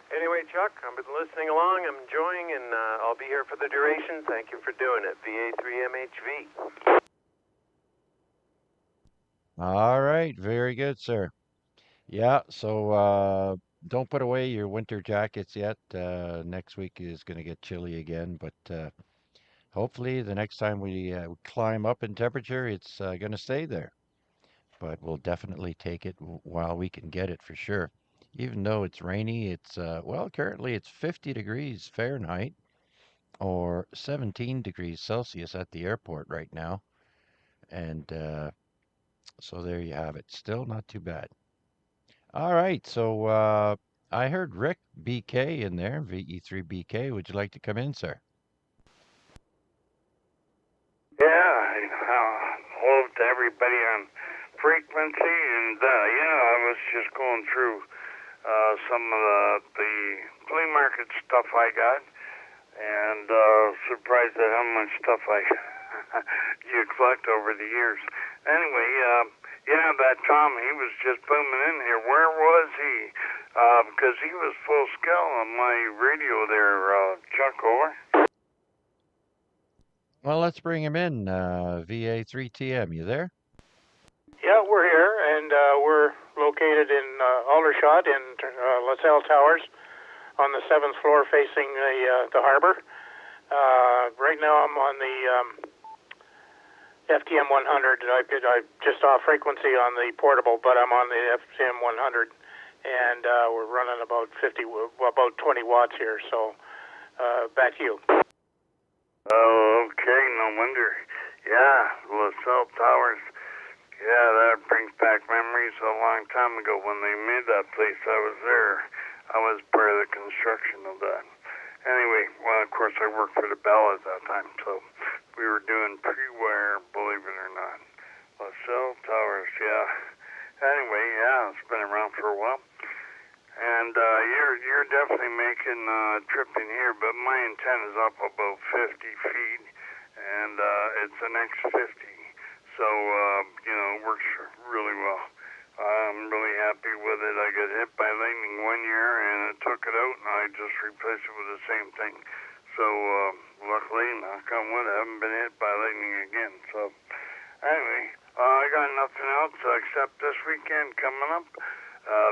Anyway, Chuck, I've been listening along. I'm enjoying, and I'll be here for the duration. Thank you for doing it. VA3MHV. All right, very good, sir. Yeah, so don't put away your winter jackets yet. Next week is going to get chilly again, but hopefully the next time we climb up in temperature, it's going to stay there. But we'll definitely take it while we can get it for sure. Even though it's rainy, it's, well, currently it's 50 degrees Fahrenheit or 17 degrees Celsius at the airport right now. And so there you have it. Still not too bad. All right, so I heard Rick BK in there, VE3BK. Would you like to come in, sir? Yeah, hello to everybody on frequency, and I was just going through some of the flea market stuff I got, and surprised at how much stuff you collect over the years. Anyway, that Tom, he was just booming in here. Where was he? Because he was full scale on my radio there, Chuck, over. Well, let's bring him in. VA3TM, you there? Yeah, we're here, and we're located in Aldershot in LaSalle Towers on the 7th floor facing the harbor. Right now I'm on the FTM 100. I just off frequency on the portable, but I'm on the FTM 100, and we're running about 20 watts here. So back to you. Oh, okay, no wonder. Yeah, LaSalle Towers. Yeah, that brings back memories a long time ago when they made that place. I was there. I was part of the construction of that. Anyway, well, of course, I worked for the Bell at that time, so we were doing pre-wire, believe it or not. LaSalle Towers, yeah. Anyway, yeah, it's been around for a while. And you're definitely making a trip in here, but my antenna is up about 50 feet, and it's an X50. So, it works really well. I'm really happy with it. I got hit by lightning one year, and it took it out, and I just replaced it with the same thing. So, luckily, knock on wood, I haven't been hit by lightning again. So, anyway, I got nothing else except this weekend coming up,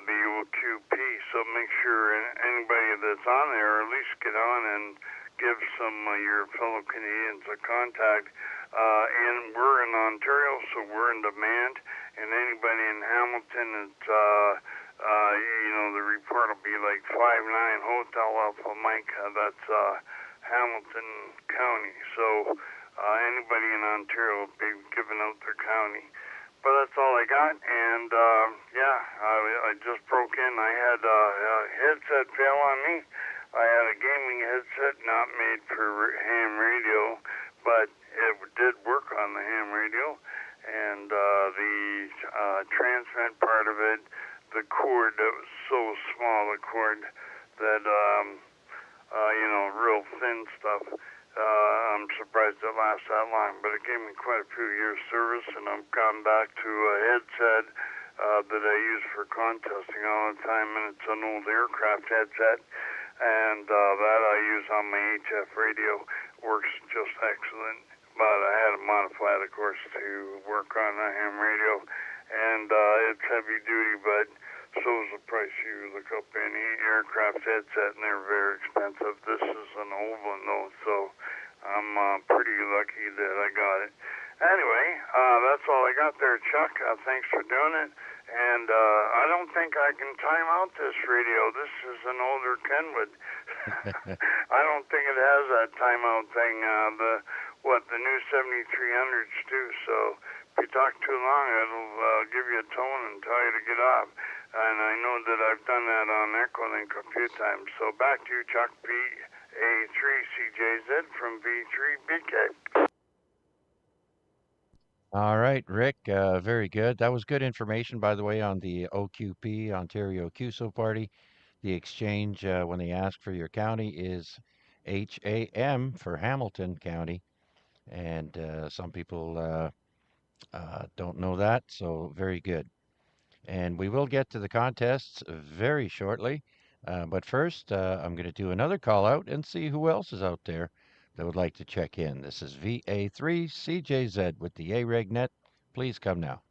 the OQP. So make sure anybody that's on there at least get on and give some of your fellow Canadians a contact. And we're in Ontario, so we're in demand. And anybody in Hamilton, it's, the report will be like 59 Hotel Alpha Mike. That's Hamilton County. So anybody in Ontario will be giving out their county. But that's all I got. And, I just broke in. I had a headset fail on me. I had a gaming headset not made for ham radio, but it did work on the ham radio. And the transmit part of it, the cord that was so small, the cord that, real thin stuff. I'm surprised it lasts that long, but it gave me quite a few years service, and I've gone back to a headset that I use for contesting all the time, and it's an old aircraft headset, and that I use on my HF radio. Works just excellent, but I had to modify it, of course, to work on a ham radio, and it's heavy duty, but so is the price. You look up any aircraft headset, and they're very expensive. This is an old one, though, so I'm pretty lucky that I got it. Anyway, that's all I got there, Chuck. Thanks for doing it. And I don't think I can time out this radio. This is an older Kenwood. I don't think it has that timeout thing. The new 7300s do. So if you talk too long, it'll give you a tone and tell you to get off. And I know that I've done that on Echolink a few times. So back to you, Chuck. BA3CJZ from B3BK. All right, Rick, very good. That was good information, by the way, on the OQP, Ontario QSO Party. The exchange, when they ask for your county, is HAM for Hamilton County. And some people don't know that, so very good. And we will get to the contests very shortly. But first, I'm going to do another call out and see who else is out there that would like to check in. This is VA3CJZ with the AREG net. Please come now.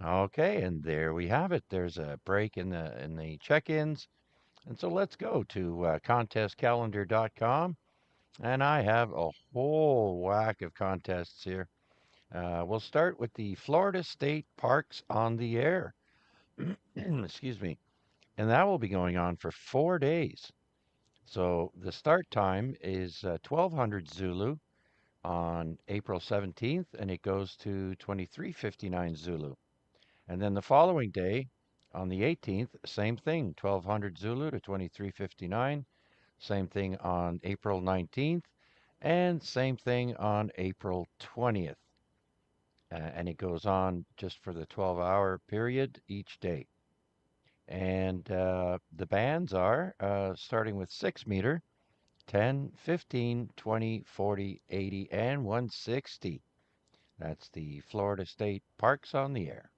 Okay, and there we have it. There's a break in the check-ins. And so let's go to contestcalendar.com. And I have a whole whack of contests here. We'll start with the Florida State Parks on the Air. Excuse me. And that will be going on for 4 days. So the start time is 1200 Zulu on April 17th, and it goes to 2359 Zulu. And then the following day, on the 18th, same thing, 1200 Zulu to 2359. Same thing on April 19th, and same thing on April 20th. And it goes on just for the 12-hour period each day. And the bands are starting with 6 meter, 10, 15, 20, 40, 80, and 160. That's the Florida State Parks on the Air.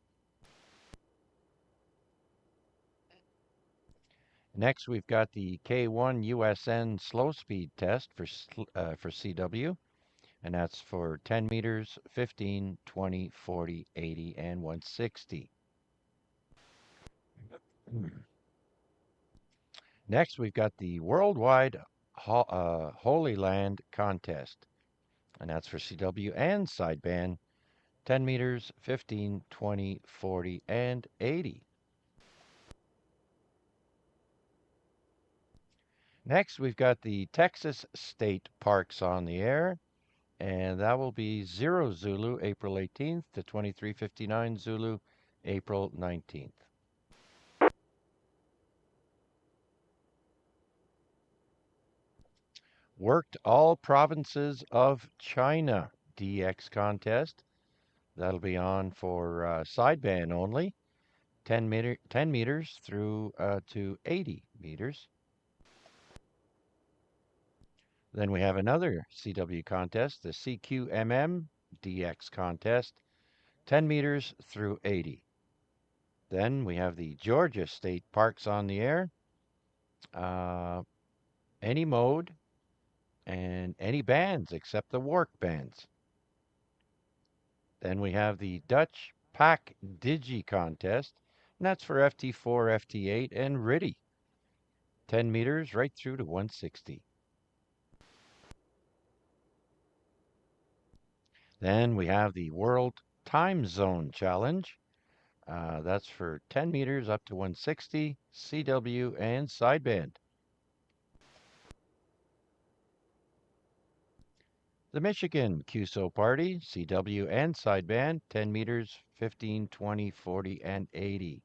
Next, we've got the K1 USN slow speed test for CW, and that's for 10 meters, 15, 20, 40, 80, and 160. Next, we've got the Worldwide Holy Land Contest, and that's for CW and sideband, 10 meters, 15, 20, 40, and 80. Next, we've got the Texas State Parks on the Air, and that will be 0 Zulu April 18th to 2359 Zulu April 19th. Worked all provinces of China DX contest. That'll be on for sideband only, 10 meters through to 80 meters. Then we have another CW contest, the CQMM DX contest, 10 meters through 80. Then we have the Georgia State Parks on the Air, any mode, and any bands except the Wark bands. Then we have the Dutch Pack Digi contest, and that's for FT4, FT8, and RIDI. 10 meters right through to 160. Then we have the World Time Zone Challenge. That's for 10 meters up to 160, CW, and sideband. The Michigan QSO Party, CW and sideband, 10 meters, 15, 20, 40, and 80.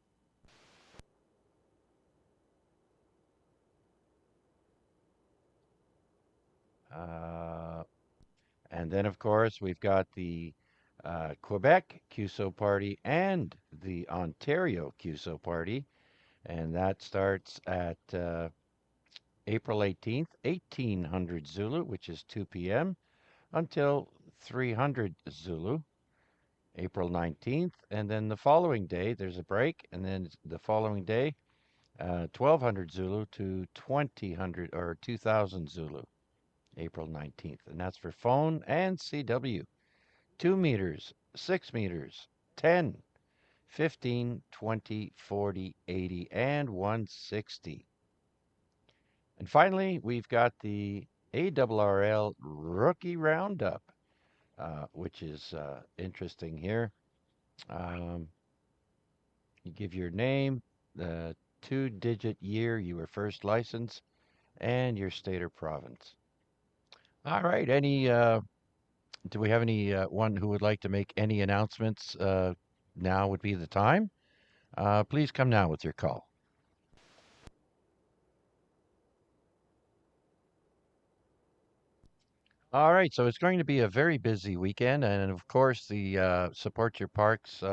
And then, of course, we've got the Quebec QSO Party and the Ontario QSO Party, and that starts at April 18th, 1800 Zulu, which is 2 p.m., until 300 Zulu, April 19th, and then the following day there's a break, and then the following day, 1200 Zulu to 2000 or 2000 Zulu, April 19th, and that's for phone and CW. 2 meters, 6 meters, 10, 15, 20, 40, 80, and 160. And finally, we've got the ARRL Rookie Roundup, which is interesting here. You give your name, the 2-digit year you were first licensed, and your state or province. All right. Do we have any one who would like to make any announcements? Now would be the time. Please come now with your call. All right. So it's going to be a very busy weekend. And of course, the Support Your Parks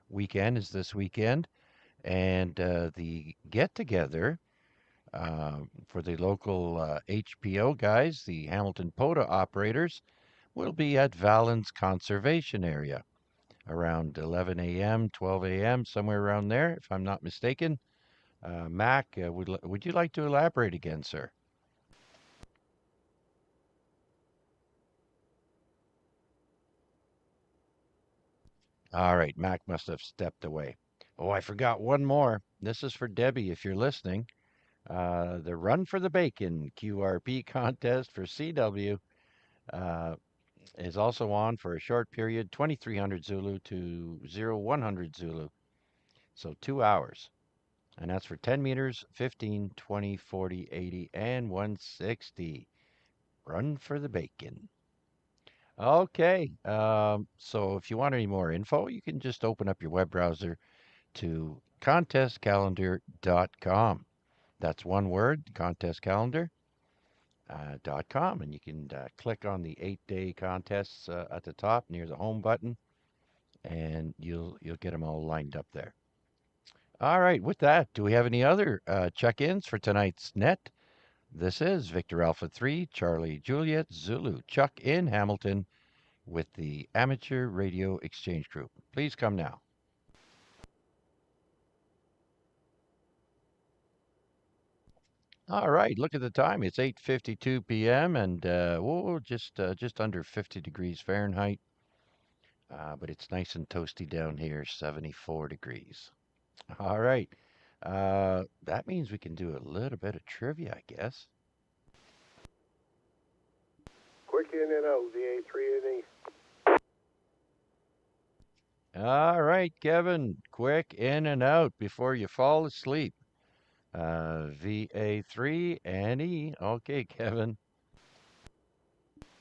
weekend is this weekend. And the get together for the local HPO guys, the Hamilton POTA operators, will be at Valens Conservation Area around 11 a.m., 12 a.m., somewhere around there, if I'm not mistaken. Mac, would you like to elaborate again, sir? All right, Mac must have stepped away. Oh, I forgot one more. This is for Debbie, if you're listening. The Run for the Bacon QRP contest for CW is also on for a short period, 2300 Zulu to 0100 Zulu. So 2 hours. And that's for 10 meters, 15, 20, 40, 80, and 160. Run for the bacon. Okay. So if you want any more info, you can just open up your web browser to contestcalendar.com. That's one word, contestcalendar.com, and you can click on the 8-day contests at the top near the home button, and you'll get them all lined up there. All right, with that, do we have any other check-ins for tonight's net? This is Victor Alpha 3, Charlie Juliet Zulu, Chuck in Hamilton with the Amateur Radio Exchange Group. Please come now. All right, look at the time. It's 8:52 p.m. and just under 50 degrees Fahrenheit. But it's nice and toasty down here, 74 degrees. All right. That means we can do a little bit of trivia, I guess. Quick in and out, VA3 and E. All right, Kevin, quick in and out before you fall asleep. VA3 and E. Okay, Kevin.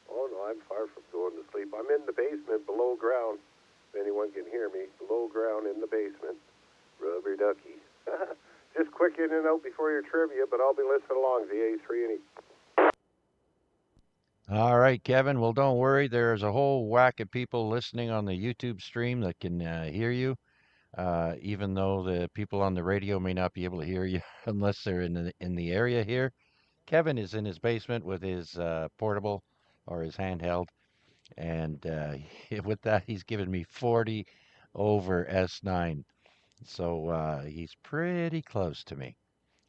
Oh, no, I'm far from going to sleep. I'm in the basement below ground. If anyone can hear me, below ground in the basement. Rubber ducky. Just quick in and out before your trivia, but I'll be listening along, VA3 and E. All right, Kevin. Well, don't worry. There's a whole whack of people listening on the YouTube stream that can hear you, even though the people on the radio may not be able to hear you unless they're in the area here. Kevin is in his basement with his portable or his handheld, and with that, he's given me 40 over S9. So he's pretty close to me.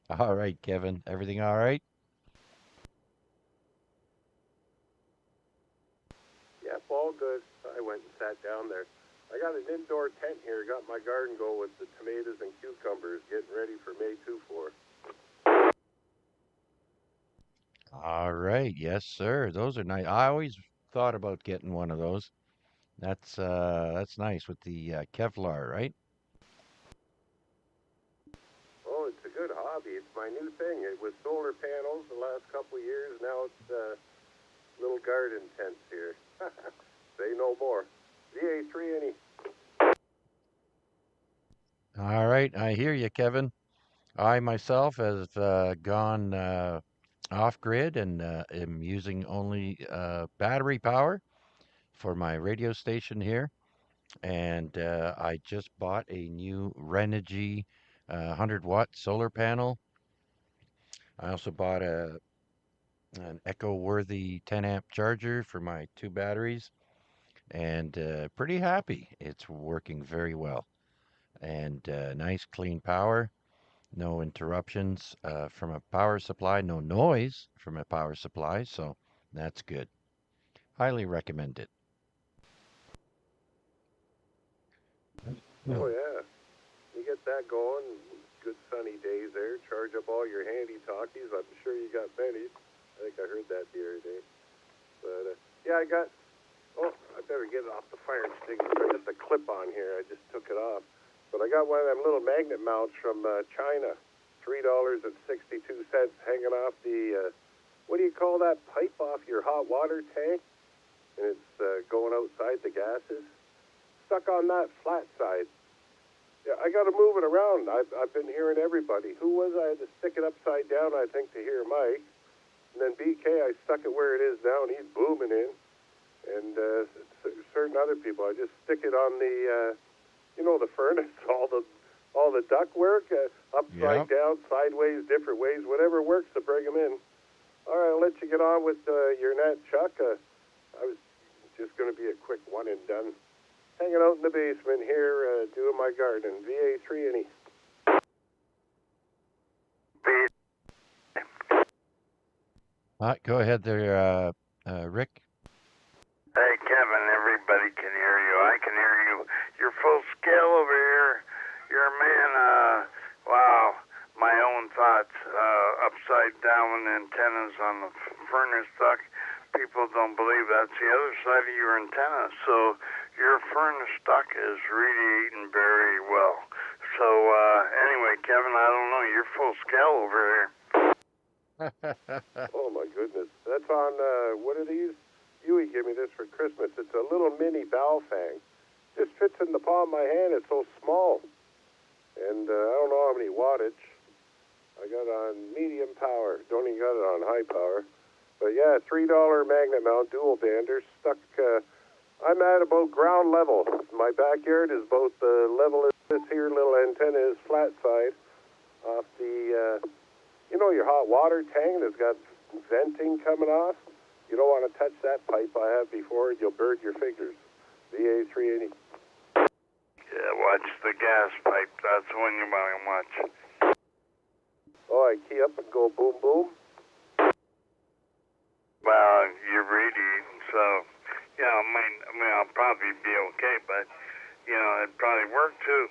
All right, Kevin. Everything all right? Yep, all good. I went and sat down there. I got an indoor tent here. Got my garden going with the tomatoes and cucumbers, getting ready for May 2-4. All right. Yes, sir. Those are nice. I always thought about getting one of those. That's nice with the Kevlar, right? Oh, it's a good hobby. It's my new thing. It was solar panels the last couple of years. Now it's little garden tents here. no more. VA3 any. All right, I hear you, Kevin. I myself have gone off grid and am using only battery power for my radio station here. And I just bought a new Renogy 100-watt solar panel. I also bought an Echo-worthy 10-amp charger for my two batteries, and pretty happy. It's working very well, and nice clean power. No interruptions from a power supply, no noise from a power supply, so that's good. Highly recommend it. Oh yeah, you get that going. Good sunny days there. Charge up all your handy talkies. I'm sure you got many. I think I heard that the other day. But yeah, I got. Oh, I better get it off the fire extinguisher. I got the clip on here. I just took it off. But I got one of them little magnet mounts from China. $3.62 hanging off the. What do you call that pipe off your hot water tank? And it's going outside the gases. Stuck on that flat side. Yeah, I got to move it around. I've been hearing everybody. Who was I had to stick it upside down, I think, to hear Mike. And then BK, I stuck it where it is now, and he's booming in. And certain other people, I just stick it on the, the furnace, all the duct work, upside down, sideways, different ways, whatever works to bring them in. All right, I'll let you get on with your net, Chuck. I was just going to be a quick one and done. Hanging out in the basement here, doing my gardening. VA3 any. Go ahead there, Rick. Hey, Kevin, everybody can hear you. I can hear you. You're full scale over here. You're a man, wow, my own thoughts. Upside down antennas on the furnace duct. People don't believe that's the other side of your antenna. So your furnace duct is radiating very well. So anyway, Kevin, I don't know. You're full scale over here. Oh my goodness, that's on. What are these? Huey gave me this for Christmas. It's a little mini Balfang. Just fits in the palm of my hand. It's so small, and I don't know how many wattage. I got on medium power. Don't even got it on high power. But yeah, $3 magnet mount dual bander stuck. I'm at about ground level. My backyard is both level as this here little antenna is flat side off the, your hot water tank that's got venting coming off. You don't want to touch that pipe I have before, you'll burn your fingers. VA380. Yeah, watch the gas pipe. That's when you want to watch. Oh, I key up and go boom, boom. Well, you're radiating, so, I'll probably be okay, but, it'd probably work too.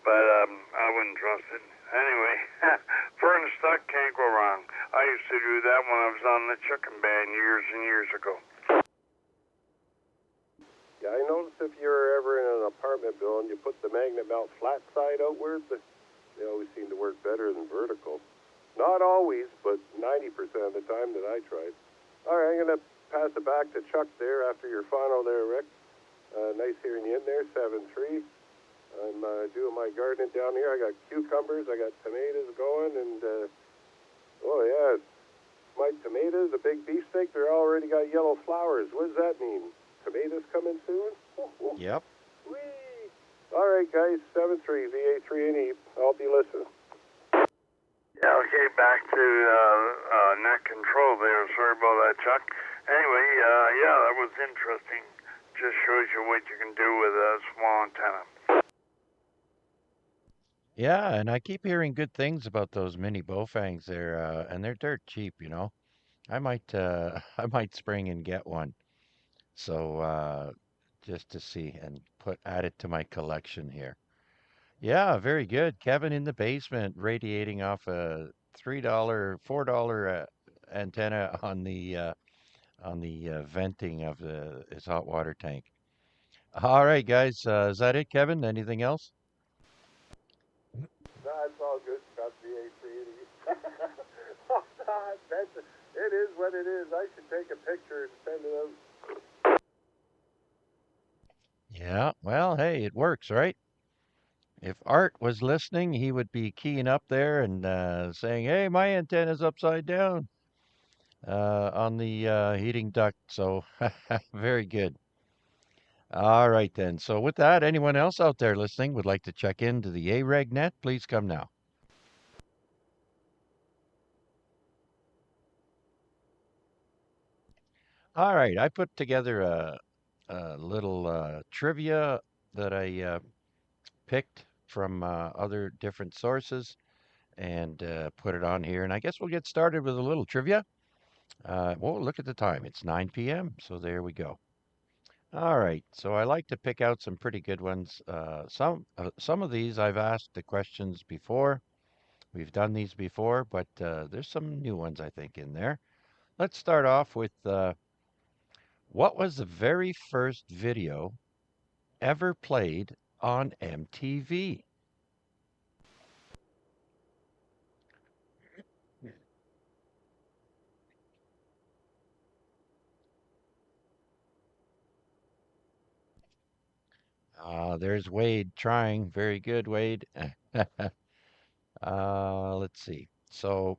But I wouldn't trust it. Anyway, furnace duct can't go wrong. I used to do that when I was on the chicken band years and years ago. Yeah, I noticed if you're ever in an apartment building, you put the magnet mount flat side outward, but they always seem to work better than vertical. Not always, but 90% of the time that I tried. All right, I'm going to pass it back to Chuck there after your final there, Rick. Nice hearing you in there, 7-3. I'm doing my gardening down here. I got cucumbers, I got tomatoes going, and, oh yeah, my tomatoes, a big beefsteak, they're already got yellow flowers. What does that mean? Tomatoes coming soon? Yep. Whee! All right, guys, 7-3, VA3 and E. I'll be listening. Yeah, okay, back to net control there. Sorry about that, Chuck. Anyway, yeah, that was interesting. Just shows you what you can do with a small antenna. Yeah, and I keep hearing good things about those mini Bowfangs there, and they're dirt cheap, I might I might spring and get one. So just to see and add it to my collection here. Yeah, very good. Kevin in the basement radiating off a $4 antenna on the venting of his hot water tank. All right, guys, is that it, Kevin? Anything else? No, it's all good. Got VA3 and E. It is what it is. I should take a picture and send it out. Yeah, well, hey, it works, right? If Art was listening, he would be keying up there and saying, "Hey, my antenna's upside down on the heating duct." So very good. All right then. So with that, anyone else out there listening would like to check into the AREG net, please come now. All right, I put together a little trivia that I picked from other different sources and put it on here. And I guess we'll get started with a little trivia. Well, look at the time. It's 9 p.m. So there we go. All right. So I like to pick out some pretty good ones. Some of these I've asked the questions before. We've done these before, but there's some new ones I think in there. Let's start off with what was the very first video ever played on MTV? There's Wade trying. Very good, Wade. Let's see. So,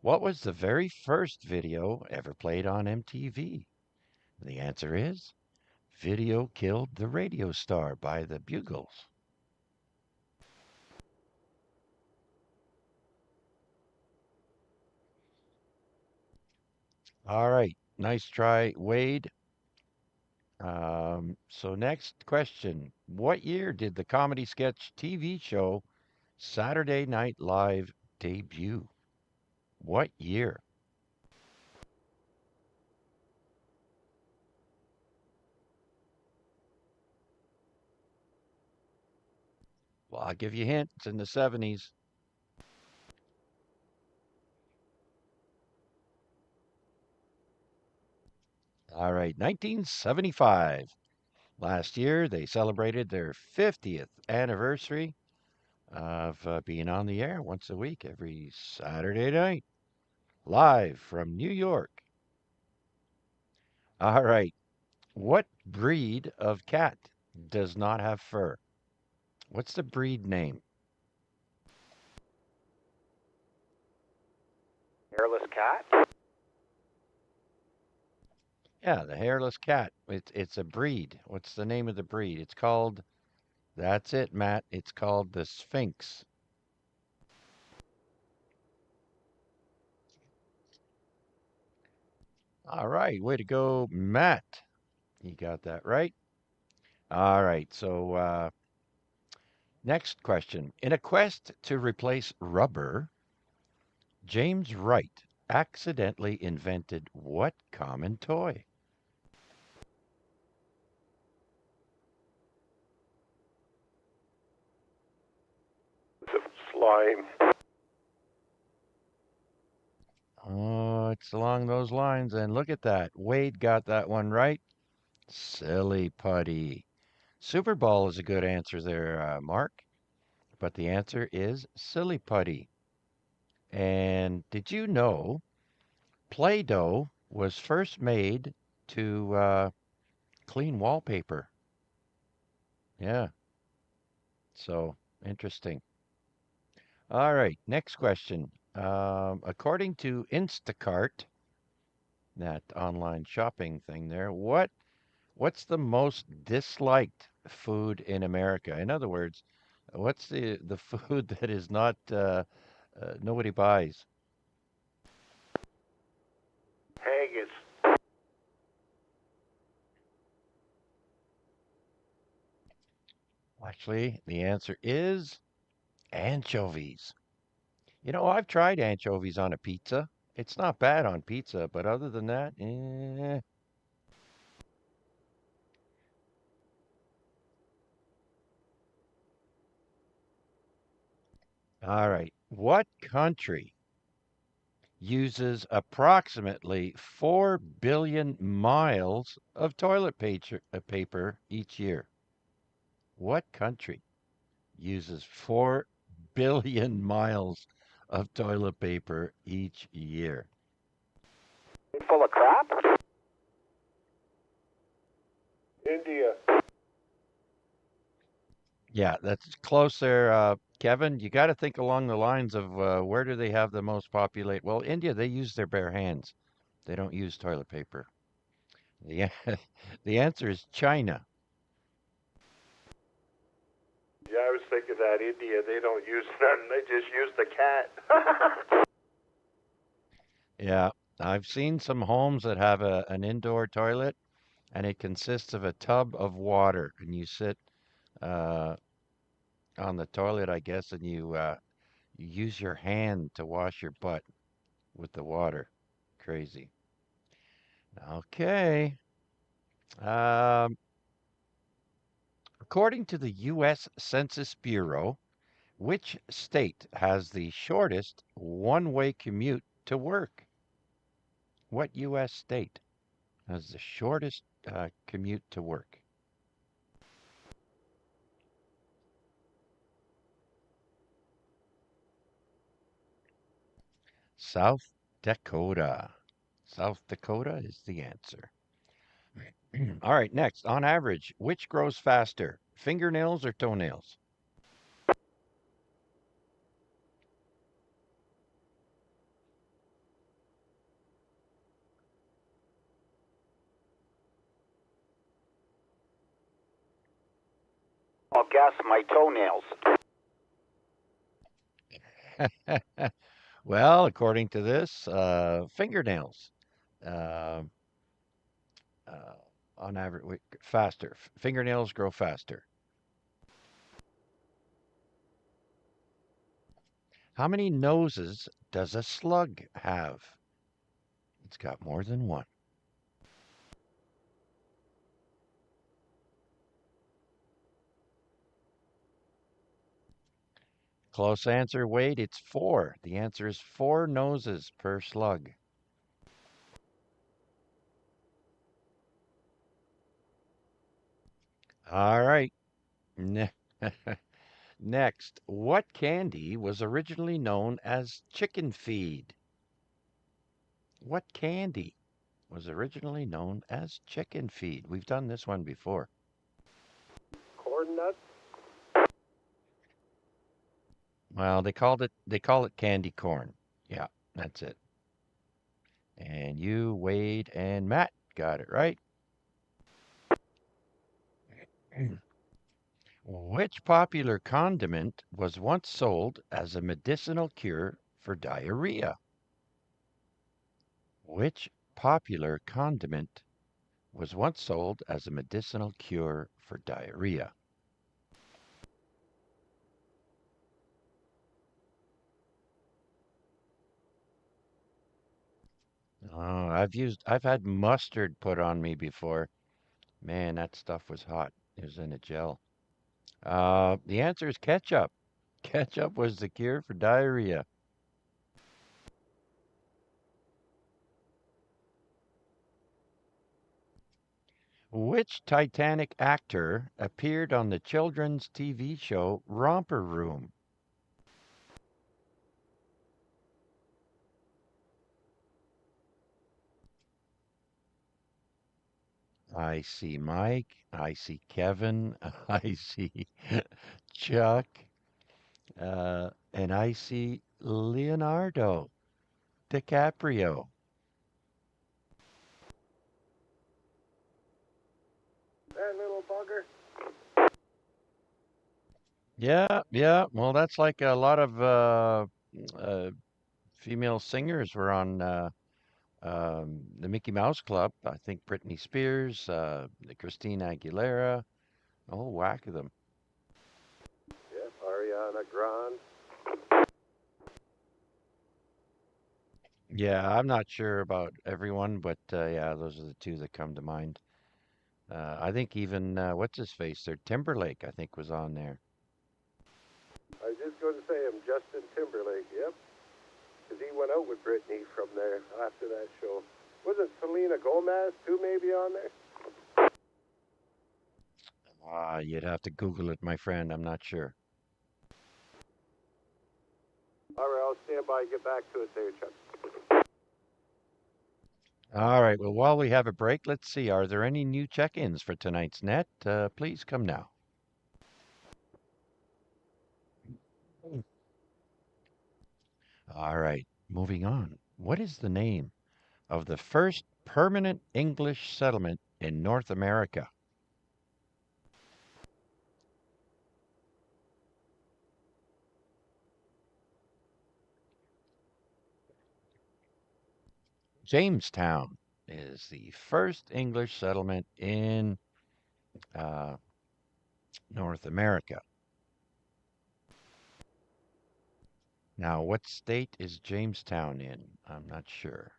what was the very first video ever played on MTV? The answer is Video Killed the Radio Star by the Bugles. All right. Nice try, Wade. So next question. What year did the comedy sketch TV show Saturday Night Live debut? What year? Well, I'll give you a hint. It's in the 70s. All right, 1975. Last year, they celebrated their 50th anniversary of being on the air once a week, every Saturday night, live from New York. All right, what breed of cat does not have fur? What's the breed name? Hairless cat? Yeah, the hairless cat. It's a breed. What's the name of the breed? It's called, that's it, Matt. It's called the Sphinx. All right, way to go, Matt. You got that right. All right, so next question. In a quest to replace rubber, James Wright accidentally invented what common toy? Slime. Oh, it's along those lines. And look at that. Wade got that one right. Silly putty. Super Ball is a good answer there, Mark. But the answer is silly putty. And did you know Play-Doh was first made to clean wallpaper? Yeah, so interesting. All right, next question. According to Instacart, that online shopping thing there, what's the most disliked food in America? In other words, what's the food that is not nobody buys? Haggis. Actually, the answer is anchovies. You know, I've tried anchovies on a pizza. It's not bad on pizza, but other than that, eh. All right. What country uses approximately 4 billion miles of toilet paper each year? What country uses 4 billion miles of toilet paper each year? Full of crap? India. Yeah, that's close there, Kevin. You got to think along the lines of where do they have the most populate? Well, India, they use their bare hands. They don't use toilet paper. The the answer is China. Yeah, I was thinking that India, they don't use none. They just use the cat. Yeah, I've seen some homes that have an indoor toilet, and it consists of a tub of water, and you sit uh, on the toilet, I guess, and you use your hand to wash your butt with the water. Crazy. Okay. Um, According to the U.S. Census Bureau, which state has the shortest one-way commute to work? What U.S. state has the shortest commute to work? South Dakota. South Dakota is the answer. All right, next. On average, which grows faster, fingernails or toenails? I'll guess my toenails. Well, according to this, fingernails. Uh, uh, on average, faster. Fingernails grow faster. How many noses does a slug have? It's got more than one. Close answer, Wade. It's four. The answer is four noses per slug. All right. Next, what candy was originally known as chicken feed? What candy was originally known as chicken feed? We've done this one before. Corn nuts? Well, they call it candy corn. Yeah, that's it. And you, Wade, and Matt got it right. Which popular condiment was once sold as a medicinal cure for diarrhea? Which popular condiment was once sold as a medicinal cure for diarrhea? Oh, I've had mustard put on me before. Man, that stuff was hot. It was in a gel. The answer is ketchup. Ketchup was the cure for diarrhea. Which Titanic actor appeared on the children's TV show Romper Room? I see Mike. I see Kevin. I see Chuck. And I see Leonardo DiCaprio. That little bugger. Yeah, yeah. Well, that's like a lot of uh, female singers were on the Mickey Mouse Club. I think Britney Spears, Christina Aguilera, a whole whack of them. Yes, Ariana Grande. Yeah, I'm not sure about everyone, but yeah, those are the two that come to mind. I think even what's his face there, Timberlake, I think was on there. I was just going to say him, Justin Timberlake, yep. Because he went out with Britney from there after that show. Wasn't Selena Gomez, too, maybe on there? You'd have to Google it, my friend. I'm not sure. All right, I'll stand by and get back to it there, Chuck. All right. Well, while we have a break, let's see. Are there any new check-ins for tonight's net? Please come now. All right, moving on. What is the name of the first permanent English settlement in North America? Jamestown is the first English settlement in uh, North America. Now, what state is Jamestown in? I'm not sure.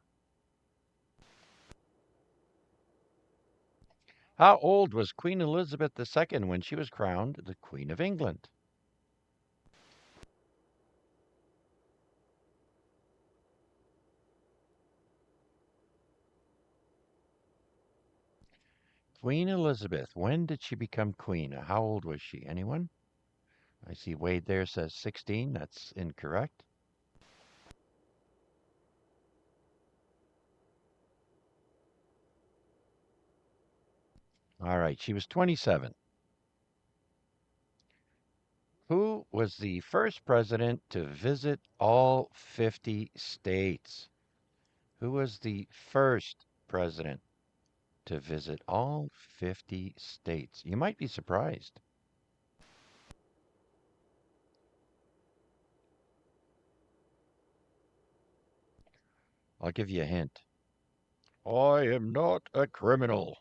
How old was Queen Elizabeth II when she was crowned the Queen of England? Queen Elizabeth, when did she become queen? How old was she? Anyone? I see Wade there says 16. That's incorrect. All right, she was 27. Who was the first president to visit all 50 states? Who was the first president to visit all 50 states? You might be surprised. I'll give you a hint. I am not a criminal.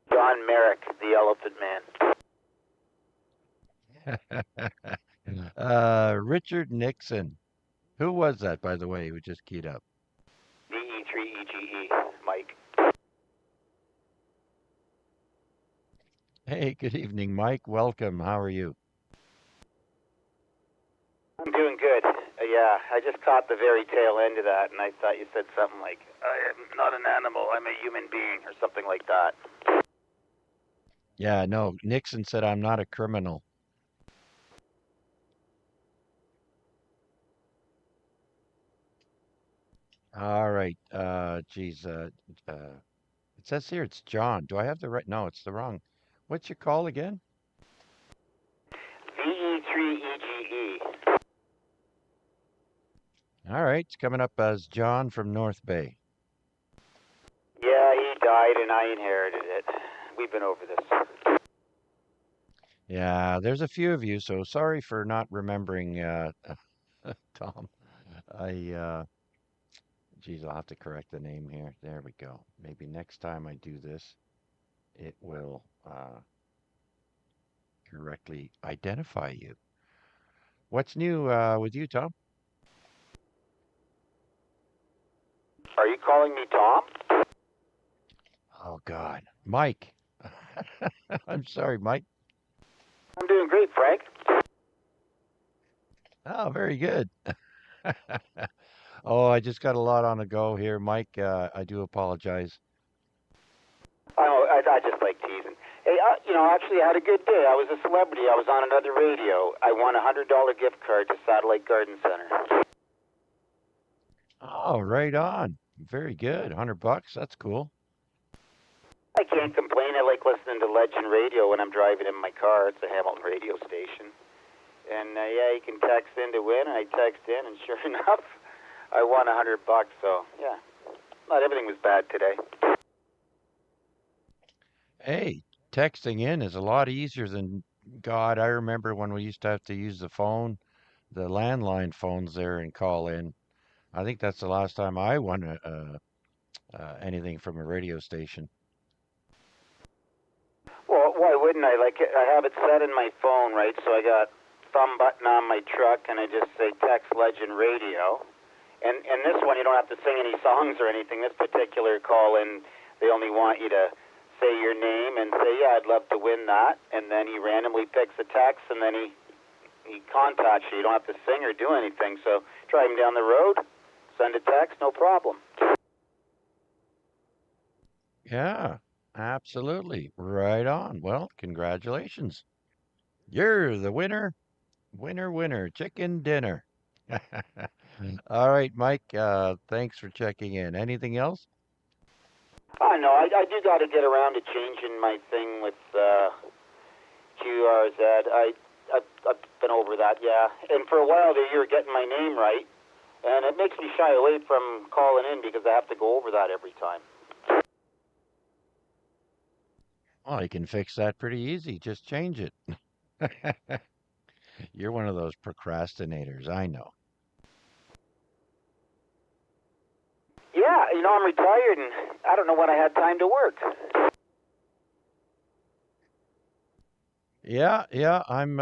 John Merrick, the Elephant Man. Richard Nixon. Who was that, by the way, who just keyed up? DE3EGE, Mike. Hey, good evening, Mike. Welcome. How are you? I'm doing good. Yeah, I just caught the very tail end of that, and I thought you said something like, I am not an animal, I'm a human being, or something like that. Yeah, no, Nixon said I'm not a criminal. All right. Geez, it says here it's John. Do I have the right? No, it's the wrong. What's your call again? DE3EGE. All right, it's coming up as John from North Bay. Yeah, he died and I inherited it. We've been over this. Yeah, there's a few of you, so sorry for not remembering, Tom. Geez, I'll have to correct the name here. There we go. Maybe next time I do this, it will correctly identify you. What's new with you, Tom? Are you calling me Tom? Oh, God. Mike. I'm sorry, Mike. I'm doing great, Frank. Oh, very good. Oh, I just got a lot on the go here, Mike. I do apologize. Oh, I just like teasing. Hey, actually, I had a good day. I was a celebrity. I was on another radio. I won a $100 gift card to Satellite Garden Center. Oh, right on. Very good. $100. That's cool. I can't complain. I like listening to Legend Radio when I'm driving in my car. It's a Hamilton radio station. And, yeah, you can text in to win. I text in, and sure enough, I won $100. So, yeah, not everything was bad today. Hey, texting in is a lot easier than God. I remember when we used to have to use the phone, the landline phones there and call in. I think that's the last time I won anything from a radio station. Well, why wouldn't I? Like, I have it set in my phone, right? So I got thumb button on my truck, and I just say text Legend Radio. And this one, you don't have to sing any songs or anything. This particular call-in, they only want you to say your name and say, yeah, I'd love to win that. And then he randomly picks a text, and then he contacts you. You don't have to sing or do anything. So driving down the road, send a text, no problem. Yeah, absolutely. Right on. Well, congratulations. You're the winner. Winner, winner. Chicken dinner. All right, Mike. Thanks for checking in. Anything else? I know. I do got to get around to changing my thing with QRZ. I've been over that, yeah. And for a while there, you were getting my name right, and it makes me shy away from calling in because I have to go over that every time. Well, you can fix that pretty easy. Just change it. You're one of those procrastinators, I know. Yeah, I'm retired, and I don't know when I had time to work. Yeah, I'm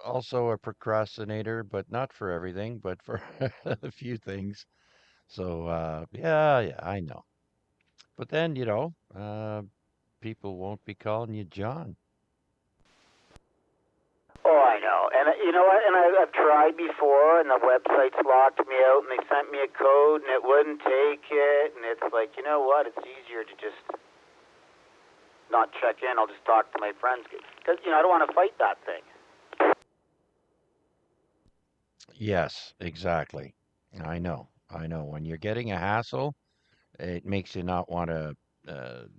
also a procrastinator, but not for everything, but for a few things. So, yeah, I know. But then, people won't be calling you John. Oh, I know. And you know what? And I've tried before, and the website's locked me out, and they sent me a code, and it wouldn't take it. And it's like, you know what? It's easier to just not check in. I'll just talk to my friends because I don't want to fight that thing. Yes, exactly. I know. I know. When you're getting a hassle, it makes you not want to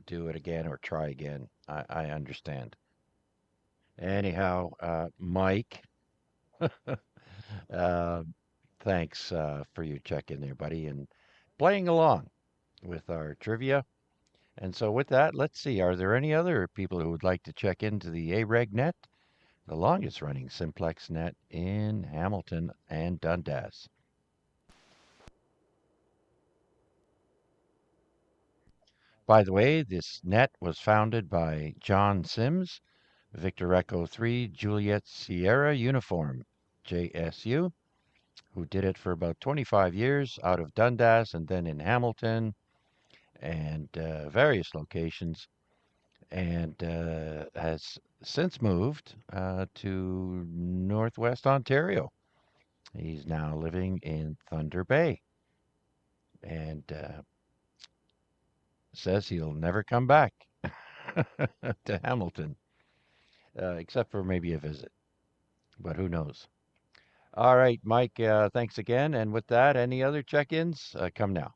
do it again or try again. I understand. Anyhow, Mike, uh, thanks for your check in there, buddy, and playing along with our trivia. And so, with that, let's see. Are there any other people who would like to check into the AREG net, the longest running simplex net in Hamilton and Dundas? By the way, this net was founded by John Sims, Victor Echo 3, Juliet Sierra Uniform, JSU, who did it for about 25 years out of Dundas and then in Hamilton and various locations, and has since moved to Northwest Ontario. He's now living in Thunder Bay and says he'll never come back to Hamilton, except for maybe a visit, but who knows? All right, Mike, thanks again. And with that, any other check ins? Come now.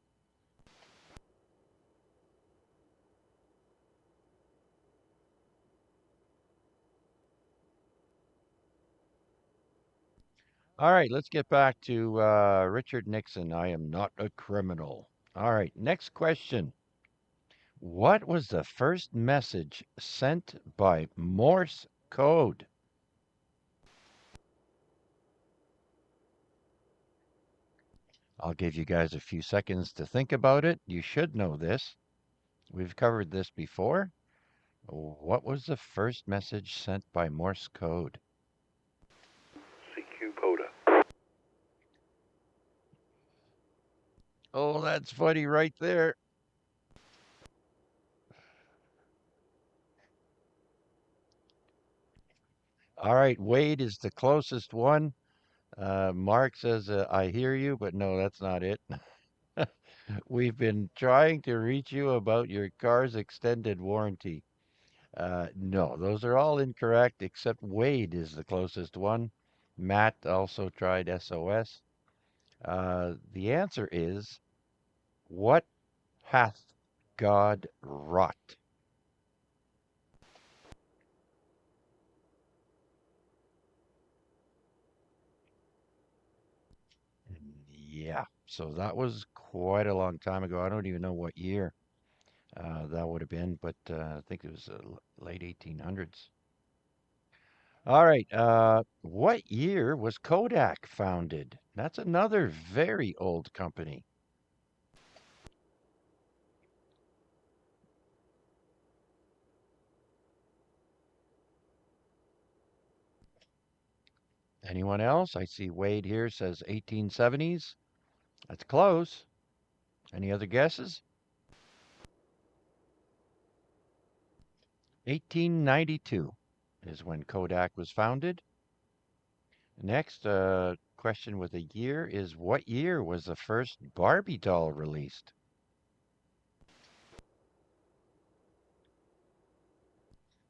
All right, let's get back to Richard Nixon. I am not a criminal. All right, next question. What was the first message sent by Morse code? I'll give you guys a few seconds to think about it. You should know this. We've covered this before. What was the first message sent by Morse code? CQ POTA. Oh, that's funny right there. All right, Wade is the closest one. Mark says, I hear you, but no, that's not it. We've been trying to reach you about your car's extended warranty. No, those are all incorrect, except Wade is the closest one. Matt also tried SOS. The answer is, what hath God wrought? Yeah, so that was quite a long time ago. I don't even know what year that would have been, but I think it was late 1800s. All right, what year was Kodak founded? That's another very old company. Anyone else? I see Wade here says 1870s. That's close. Any other guesses? 1892 is when Kodak was founded. Next question with a year is, what year was the first Barbie doll released?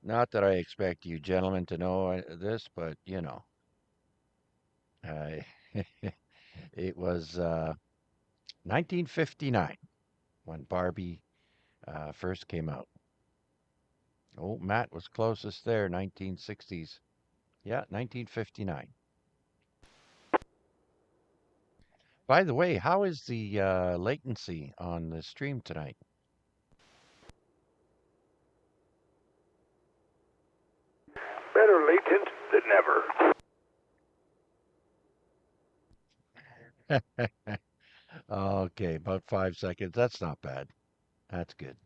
Not that I expect you gentlemen to know this, but uh, it was 1959 when Barbie first came out. Oh, Matt was closest there, 1960s. Yeah, 1959. By the way, how is the latency on the stream tonight? Better latent than never. Okay, about 5 seconds. That's not bad. That's good.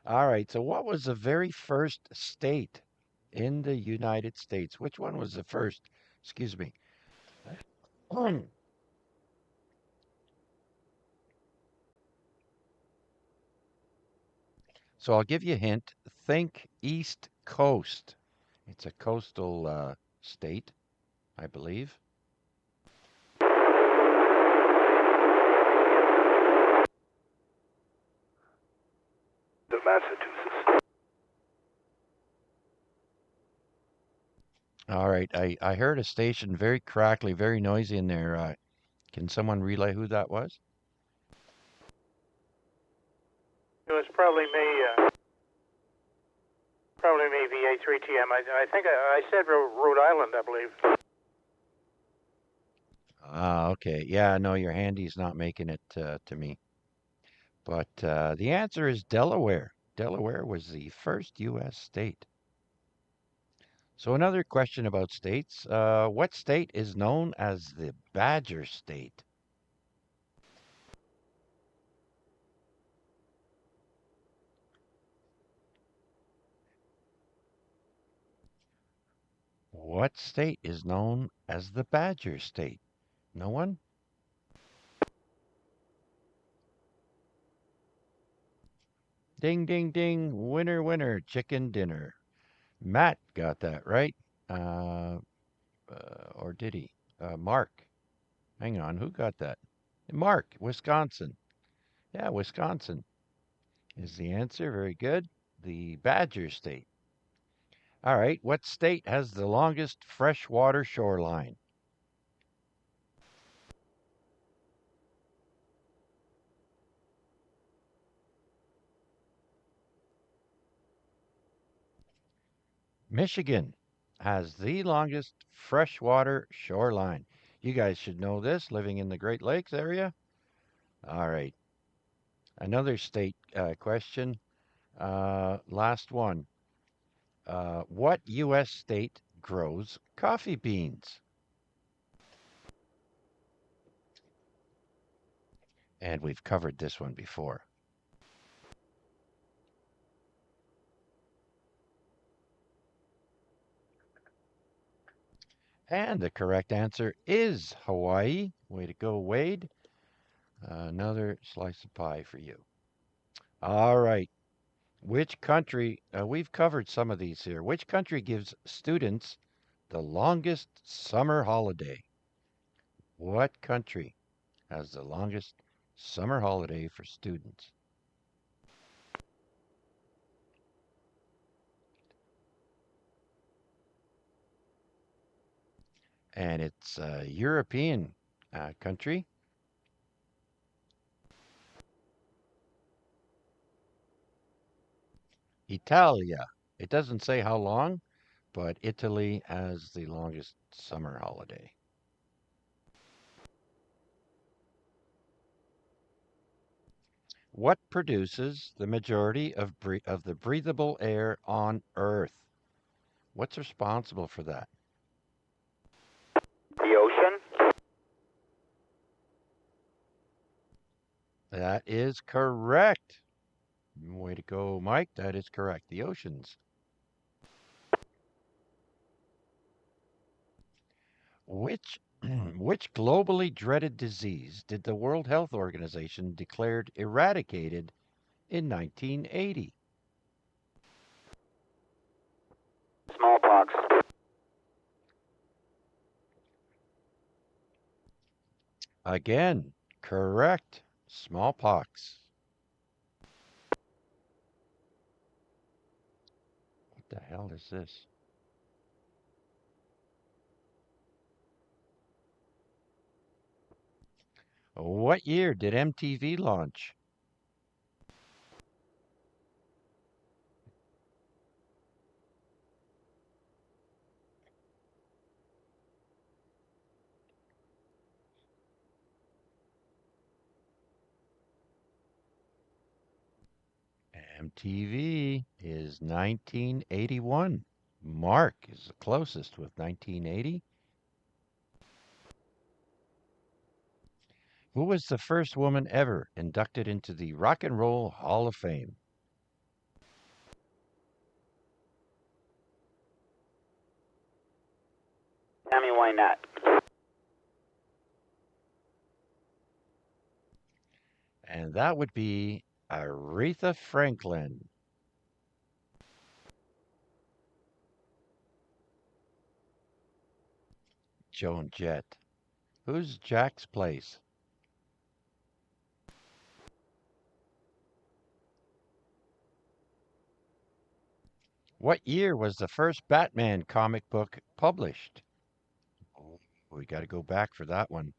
All right. So, what was the very first state in the United States? Which one was the first? Excuse me. So, I'll give you a hint. Think East Coast. It's a coastal state, I believe. The Massachusetts. All right. I heard a station very crackly, very noisy in there. Can someone relay who that was? It was probably me. Probably me, VA3TM. I think I said Rhode Island, I believe. Ah, okay. Yeah, no, your handy's not making it to me. But the answer is Delaware. Delaware was the first U.S. state. So another question about states. What state is known as the Badger State? What state is known as the Badger State? No one? Ding, ding, ding. Winner, winner. Chicken dinner. Matt got that right. Uh, or did he? Mark. Hang on. Who got that? Mark, Wisconsin. Yeah, Wisconsin is the answer. Very good. The Badger State. All right. What state has the longest freshwater shoreline? Michigan has the longest freshwater shoreline. You guys should know this, living in the Great Lakes area. All right. Another state question. Last one. What U.S. state grows coffee beans? And we've covered this one before. And the correct answer is Hawaii. Way to go, Wade. Another slice of pie for you. All right. Which country, we've covered some of these here. Which country gives students the longest summer holiday? What country has the longest summer holiday for students? And it's a European country. Italia. It doesn't say how long, but Italy has the longest summer holiday. What produces the majority of the breathable air on Earth? What's responsible for that? The ocean? That is correct. Way to go, Mike. That is correct. The oceans. Which which globally dreaded disease did the World Health Organization declared eradicated in 1980? Smallpox. Again, correct. Smallpox. What the hell is this? What year did MTV launch? MTV is 1981. Mark is the closest with 1980. Who was the first woman ever inducted into the Rock and Roll Hall of Fame? Tammy Wynette. And that would be Aretha Franklin. Joan Jett. Who's Jack's place? What year was the first Batman comic book published? Oh, we got to go back for that one.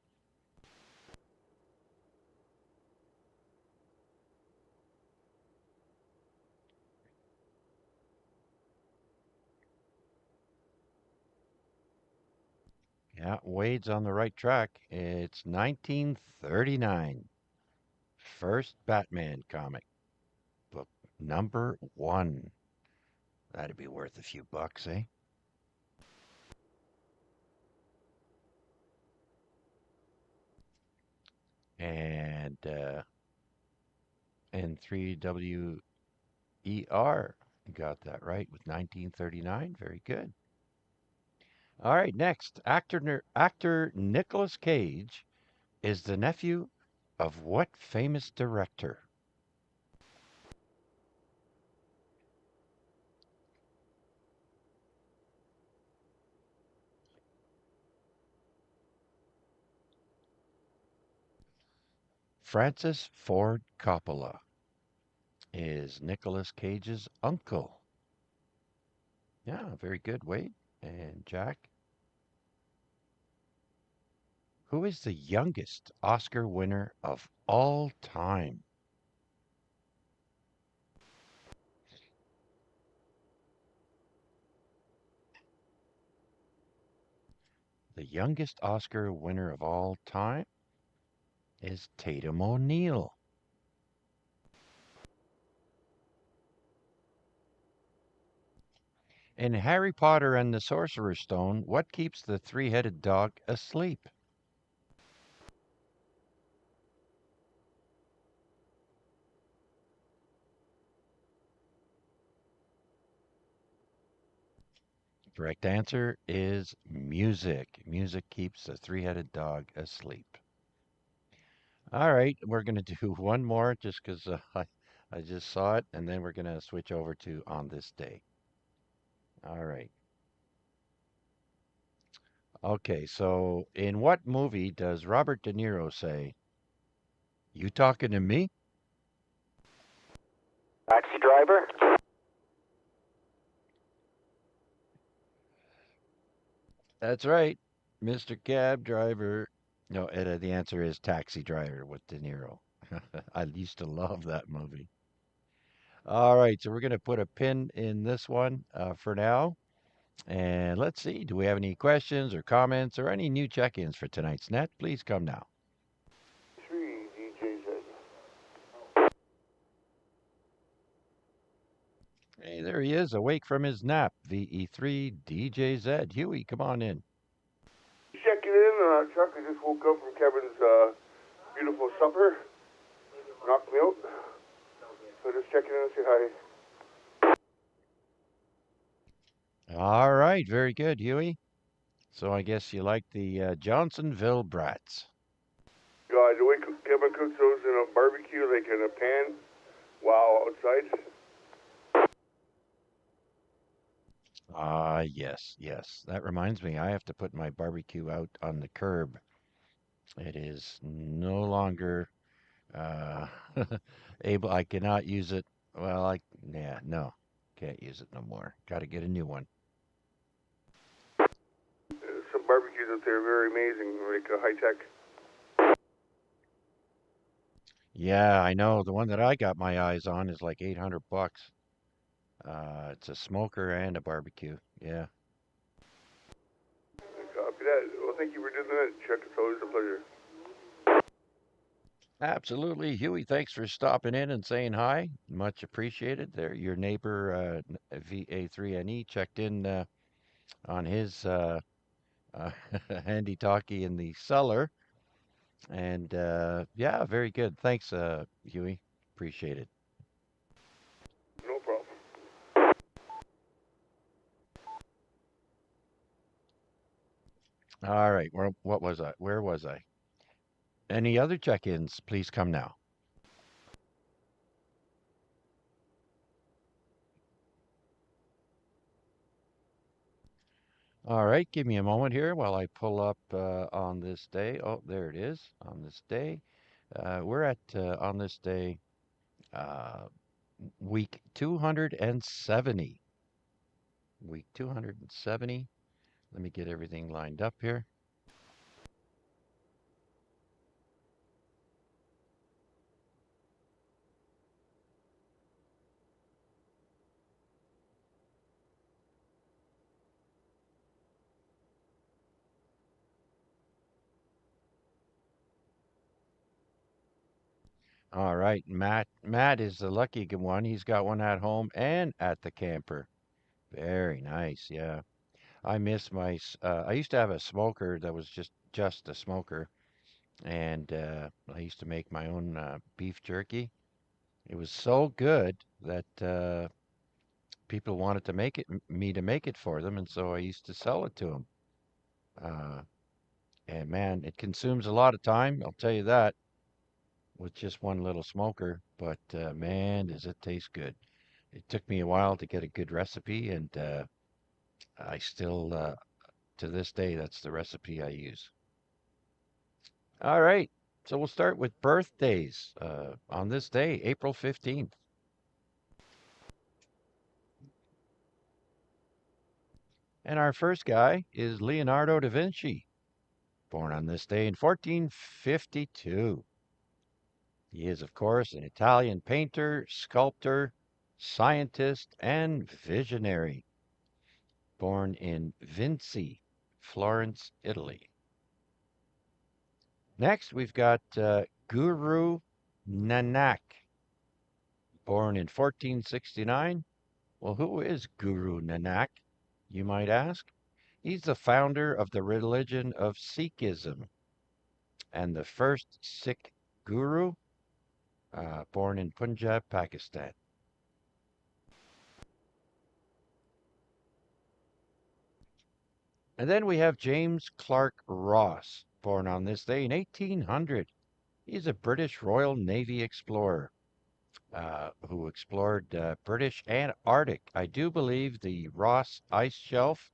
Yeah, Wade's on the right track. It's 1939. First Batman comic book, number one. That'd be worth a few bucks, eh? And N3WER got that right with 1939. Very good. All right, next. Actor Nicolas Cage is the nephew of what famous director? Francis Ford Coppola is Nicolas Cage's uncle. Yeah, very good, Wade. And Jack, who is the youngest Oscar winner of all time? The youngest Oscar winner of all time is Tatum O'Neal. In Harry Potter and the Sorcerer's Stone, what keeps the three-headed dog asleep? Correct answer is music. Music keeps the three-headed dog asleep. All right, we're going to do one more just because I just saw it, and then we're going to switch over to On This Day. All right. Okay, so in what movie does Robert De Niro say, "You talking to me?" Taxi Driver. That's right, Mr. Cab Driver. No, the answer is Taxi Driver with De Niro. I used to love that movie. All right, so we're going to put a pin in this one for now. And let's see, do we have any questions or comments or any new check-ins for tonight's net? Please come now. 3 DJs. Hey, there he is, awake from his nap. VE3 DJZ. Huey, come on in. Checking in, Chuck. I just woke up from Kevin's beautiful supper. Knocked me out. So just checking in and say hi. All right, very good, Huey. So I guess you like the Johnsonville Brats. Yeah, the way Kevin cooks those in a barbecue, like in a pan, while outside. Yes, yes. That reminds me, I have to put my barbecue out on the curb. It is no longer uh, able, I cannot use it. Well, yeah, no, can't use it no more. Got to get a new one. Some barbecues out there are very amazing, like high tech. Yeah, I know. The one that I got my eyes on is like 800 bucks. It's a smoker and a barbecue. Yeah. Copy that. Well, thank you for doing that, Chuck. It's always a pleasure. Absolutely, Huey. Thanks for stopping in and saying hi. Much appreciated. There, your neighbor VA3NE checked in on his uh, handy talkie in the cellar, and yeah, very good. Thanks, Huey. Appreciate it. No problem. All right, what was I? Where was I? Any other check-ins? Please come now. All right, give me a moment here while I pull up on this day. Oh, there it is. On this day, we're at on this day, uh, week 270. Week 270. Let me get everything lined up here. All right, Matt. Matt is the lucky one. He's got one at home and at the camper. Very nice. Yeah. I miss I used to have a smoker that was just a smoker, and I used to make my own beef jerky. It was so good that people wanted to make it me to make it for them, and so I used to sell it to them. Uh, and man, it consumes a lot of time. I'll tell you that with just one little smoker. But man, does it taste good! It took me a while to get a good recipe, and I still to this day that's the recipe I use. All right. So we'll start with birthdays on this day, April 15th. And our first guy is Leonardo da Vinci, born on this day in 1452. He is, of course, an Italian painter, sculptor, scientist, and visionary, born in Vinci, Florence, Italy. Next, we've got Guru Nanak, born in 1469. Well, who is Guru Nanak, you might ask? He's the founder of the religion of Sikhism and the first Sikh guru, born in Punjab, Pakistan. And then we have James Clark Ross, born on this day in 1800. He's a British Royal Navy explorer who explored British Antarctic. I do believe the Ross Ice Shelf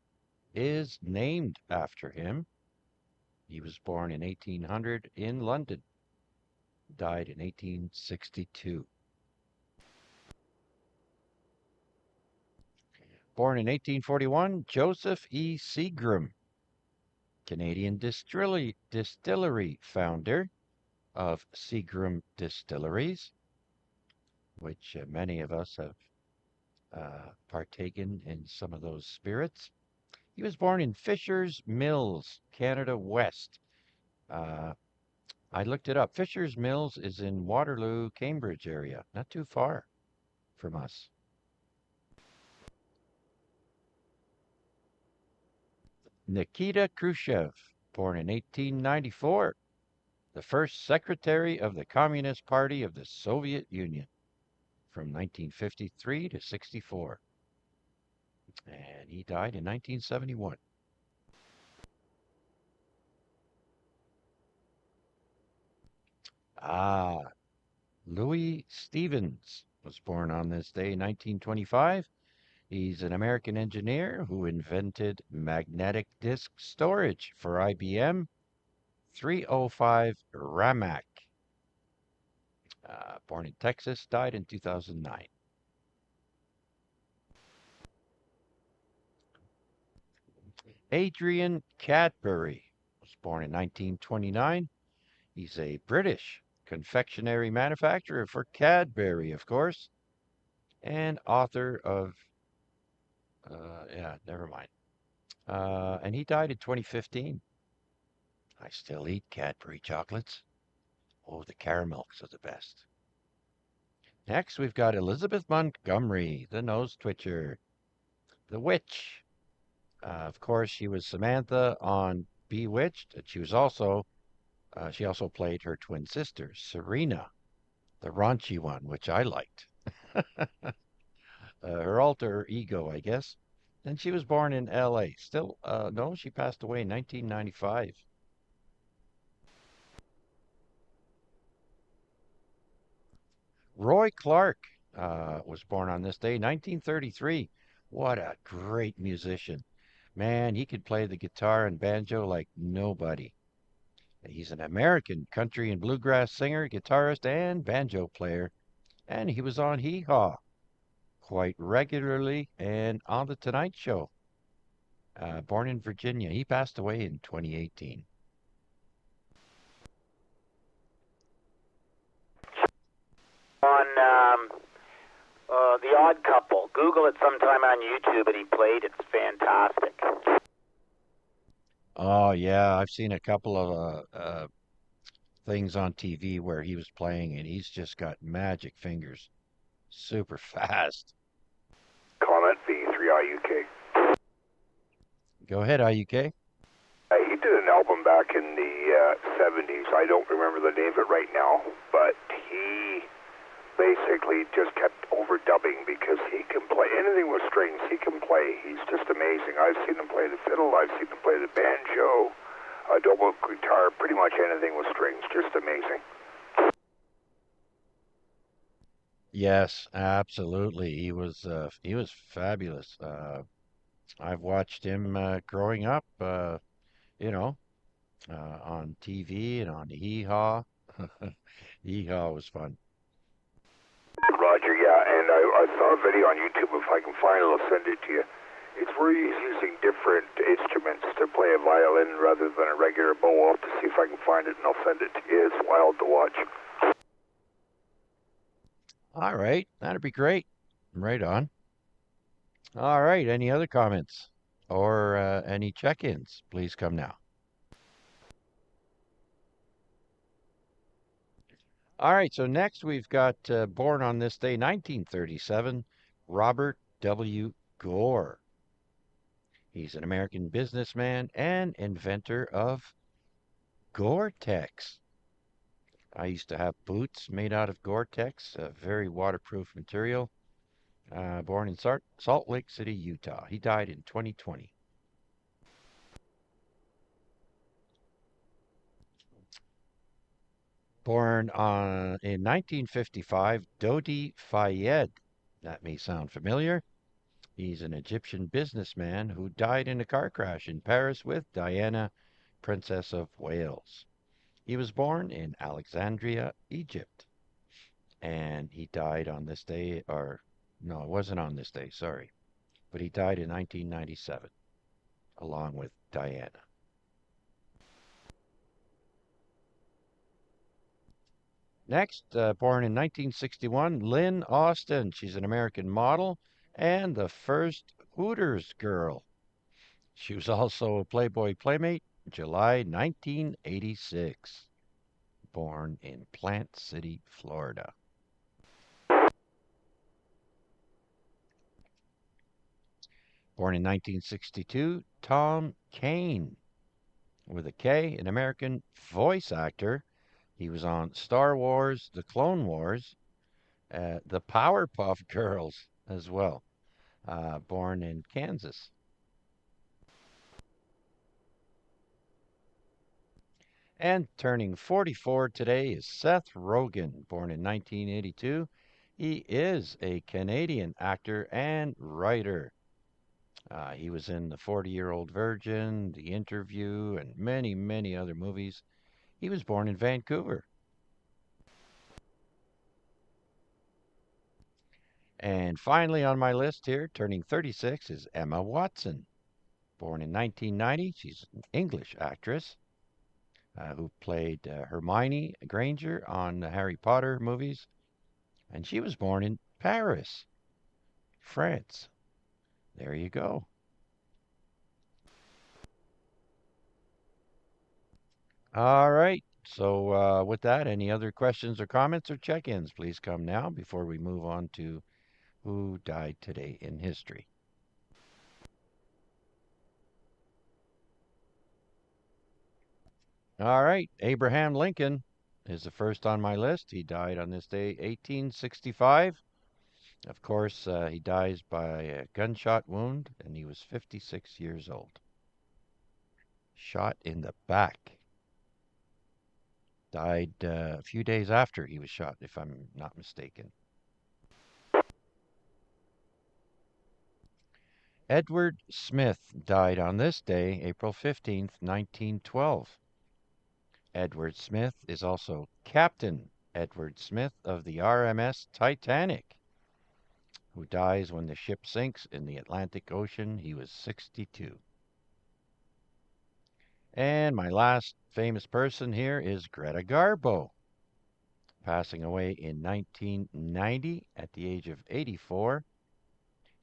is named after him. He was born in 1800 in London, died in 1862. Born in 1841, Joseph E. Seagram, Canadian distillery founder of Seagram Distilleries, which many of us have partaken in some of those spirits. He was born in Fisher's Mills, Canada West. Uh, I looked it up. Fisher's Mills is in Waterloo, Cambridge area, not too far from us. Nikita Khrushchev, born in 1894, the first secretary of the Communist Party of the Soviet Union from 1953 to 64. And he died in 1971. Ah, Louis Stevens was born on this day in 1925. He's an American engineer who invented magnetic disk storage for IBM 305 RAMAC. Born in Texas, died in 2009. Adrian Cadbury was born in 1929. He's a British confectionery manufacturer for Cadbury, of course, and author of, yeah, never mind. And he died in 2015. I still eat Cadbury chocolates. Oh, the caramels are the best. Next, we've got Elizabeth Montgomery, the nose twitcher, the witch. Of course, she was Samantha on Bewitched. And she also played her twin sister, Serena, the raunchy one, which I liked. Her alter ego, I guess. And she was born in L.A. Still, no, she passed away in 1995. Roy Clark was born on this day, 1933. What a great musician. Man, he could play the guitar and banjo like nobody. He's an American country and bluegrass singer, guitarist, and banjo player. And he was on Hee Haw quite regularly and on The Tonight Show. Born in Virginia. He passed away in 2018. On The Odd Couple. Google it sometime on YouTube, and he played. It's fantastic. Oh, yeah. I've seen a couple of things on TV where he was playing, and he's just got magic fingers. Super fast. Comment V3IUK. Go ahead, IUK. He did an album back in the 70s. I don't remember the name of it right now, but he basically just kept overdubbing because he can play anything with strings. He can play. He's just amazing. I've seen him play the fiddle. I've seen him play the banjo, double guitar, pretty much anything with strings. Just amazing. Yes, absolutely. He was fabulous. I've watched him growing up, you know, on TV and on Hee Haw. Hee Haw was fun. Roger, yeah, and I saw a video on YouTube. If I can find it, I'll send it to you. It's where he's using different instruments to play a violin rather than a regular bow. I'll have to see if I can find it, and I'll send it to you. It's wild to watch. All right, that'd be great. Right on. All right, any other comments or any check-ins? Please come now. All right, so next we've got born on this day, 1937, Robert W. Gore. He's an American businessman and inventor of Gore-Tex. I used to have boots made out of Gore-Tex, a very waterproof material. Born in Salt Lake City, Utah. He died in 2020. Born in 1955, Dodi Fayed. That may sound familiar. He's an Egyptian businessman who died in a car crash in Paris with Diana, Princess of Wales. He was born in Alexandria, Egypt. And he died on this day, or no, it wasn't on this day, sorry. But he died in 1997, along with Diana. Next, born in 1961, Lynn Austin. She's an American model and the first Hooters girl. She was also a Playboy Playmate, July 1986. Born in Plant City, Florida. Born in 1962, Tom Kane, with a K, an American voice actor. He was on Star Wars, The Clone Wars, the Powerpuff Girls as well. Born in Kansas. And turning 44 today is Seth Rogen, born in 1982. He is a Canadian actor and writer. He was in The 40-Year-Old Virgin, The Interview, and many, many other movies. He was born in Vancouver. And finally on my list here, turning 36, is Emma Watson. Born in 1990, she's an English actress who played Hermione Granger on the Harry Potter movies. And she was born in Paris, France. There you go. All right. So, with that, any other questions or comments or check ins, please come now before we move on to who died today in history. All right, Abraham Lincoln is the first on my list. He died on this day, 1865. Of course, he dies by a gunshot wound, and he was 56 years old. Shot in the back. Died a few days after he was shot, if I'm not mistaken. Edward Smith died on this day, April 15th, 1912. Edward Smith is also Captain Edward Smith of the RMS Titanic, who dies when the ship sinks in the Atlantic Ocean. He was 62. And my last famous person here is Greta Garbo, passing away in 1990 at the age of 84.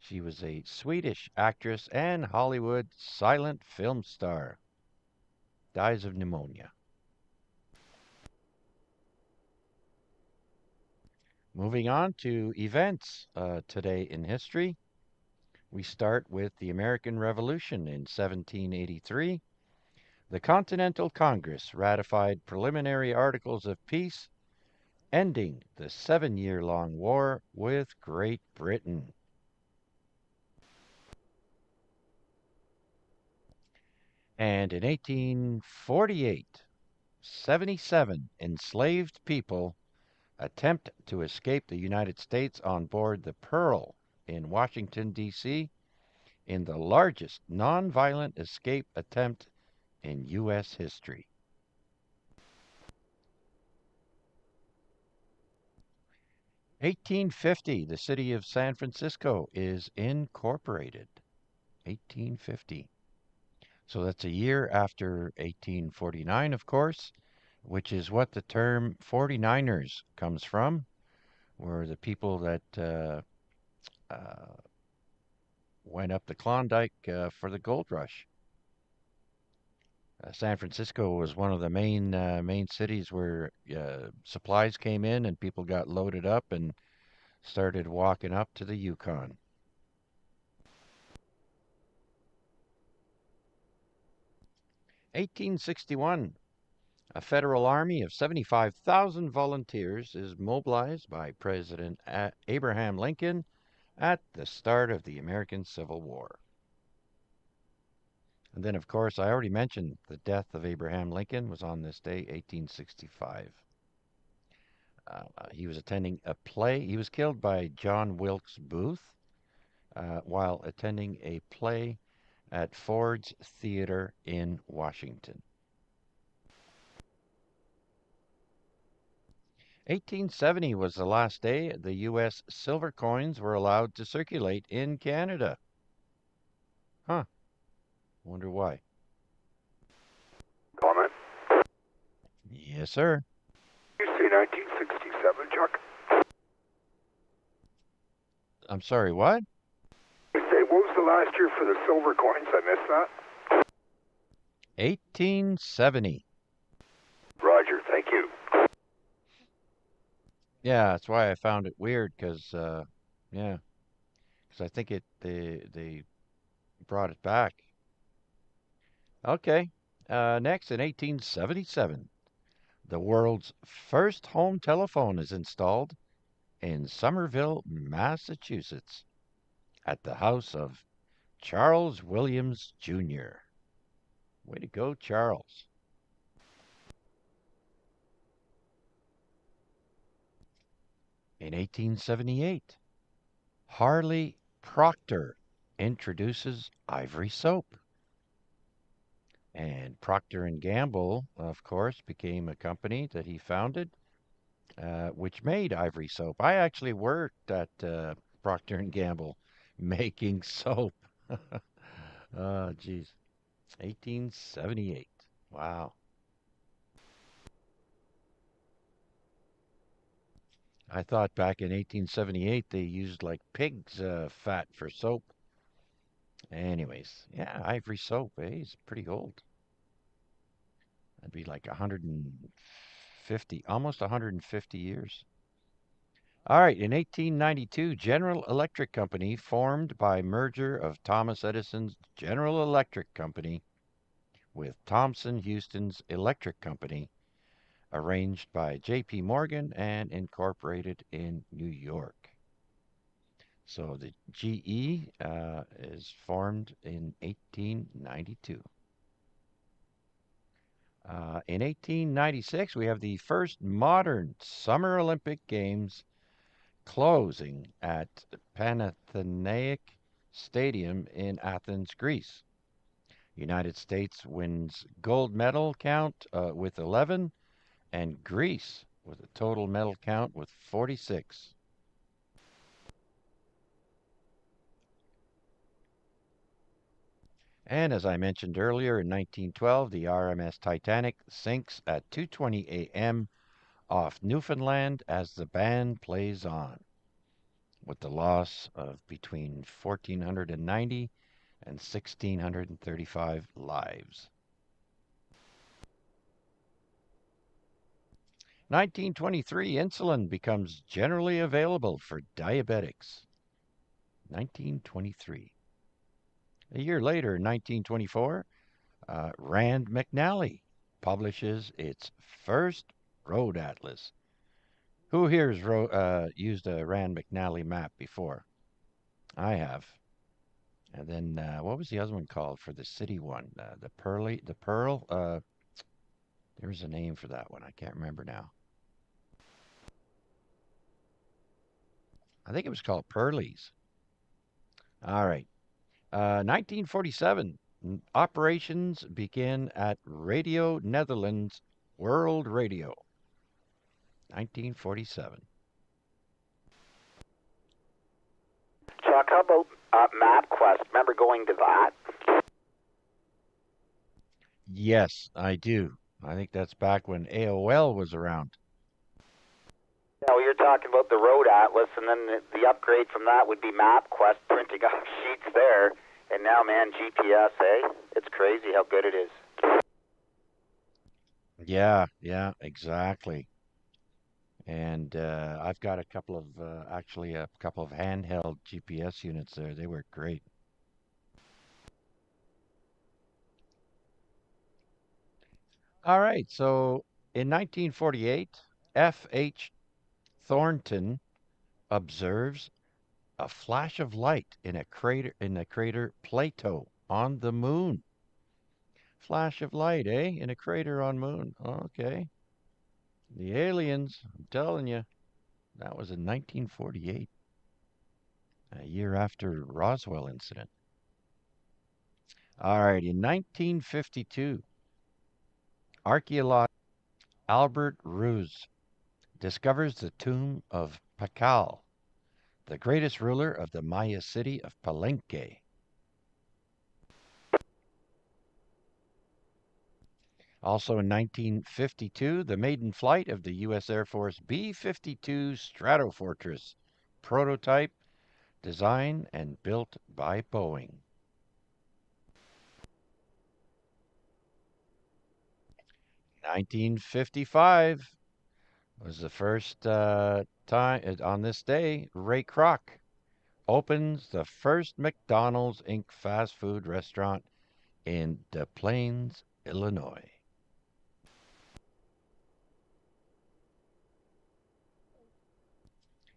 She was a Swedish actress and Hollywood silent film star. Dies of pneumonia. Moving on to events today in history. We start with the American Revolution in 1783. The Continental Congress ratified preliminary articles of peace, ending the 7-year-long war with Great Britain. And in 1848, 77 enslaved people attempt to escape the United States on board the Pearl in Washington, D.C., in the largest nonviolent escape attempt in U.S. history. (1850), the city of San Francisco is incorporated. 1850. So that's a year after 1849, of course, which is what the term 49ers comes from, were the people that went up the Klondike for the gold rush. San Francisco was one of the main cities where supplies came in and people got loaded up and started walking up to the Yukon. (1861), a federal army of 75,000 volunteers is mobilized by President Abraham Lincoln at the start of the American Civil War. And then, of course, I already mentioned the death of Abraham Lincoln was on this day, 1865. He was attending a play. He was killed by John Wilkes Booth while attending a play at Ford's Theater in Washington. 1870 was the last day the U.S. silver coins were allowed to circulate in Canada. Huh. Wonder why. Comment? Yes, sir. You say 1967, Chuck? I'm sorry, what? You say, what was the last year for the silver coins? I missed that. 1870. Roger, thank you. Yeah, that's why I found it weird, because, yeah, because I think they brought it back. Okay, next in 1877, the world's first home telephone is installed in Somerville, Massachusetts, at the house of Charles Williams, Jr. Way to go, Charles. In 1878, Harley Procter introduces ivory soap. And Procter & Gamble, of course, became a company that he founded, which made ivory soap. I actually worked at Procter & Gamble making soap. Oh, geez. 1878. Wow. I thought back in 1878 they used like pig's fat for soap. Anyways, yeah, ivory soap, eh? It's pretty old. That'd be like 150, almost 150 years. All right, in 1892, General Electric Company, formed by merger of Thomas Edison's General Electric Company with Thomson Houston's Electric Company, arranged by J.P. Morgan and incorporated in New York. So the GE is formed in 1892. In 1896, we have the first modern Summer Olympic Games closing at Panathinaik Stadium in Athens, Greece. United States wins gold medal count with 11, and Greece with a total medal count with 46. And as I mentioned earlier, in 1912, the RMS Titanic sinks at 2:20 a.m. off Newfoundland as the band plays on, with the loss of between 1,490 and 1,635 lives. 1923, insulin becomes generally available for diabetics. 1923. A year later, in 1924, Rand McNally publishes its first road atlas. Who here has used a Rand McNally map before? I have. And then what was the other one called for the city one? The Pearl. There's a name for that one. I can't remember now. I think it was called Pearlies. All right. 1947. Operations begin at Radio Netherlands World Radio. 1947. Chuck, how about MapQuest? Remember going to that? Yes, I do. I think that's back when AOL was around. Yeah, well, you're talking about the road atlas, and then the upgrade from that would be MapQuest, printing off sheets there. And now, man, GPS, eh? It's crazy how good it is. Yeah, exactly. And I've got a couple of, actually a couple of handheld GPS units there. They work great. All right, so in 1948, F.H. Thornton observes a flash of light in the crater Plato on the moon. Flash of light, eh? In a crater on moon. Okay. The aliens, I'm telling you, that was in 1948, a year after Roswell incident. All right, in 1952, archaeologist Albert Ruse discovers the tomb of Pakal, the greatest ruler of the Maya city of Palenque. Also in 1952, the maiden flight of the U.S. Air Force B-52 Stratofortress prototype, designed and built by Boeing. 1955 was the first time on this day, Ray Kroc opens the first McDonald's Inc. fast food restaurant in Des Plaines, Illinois.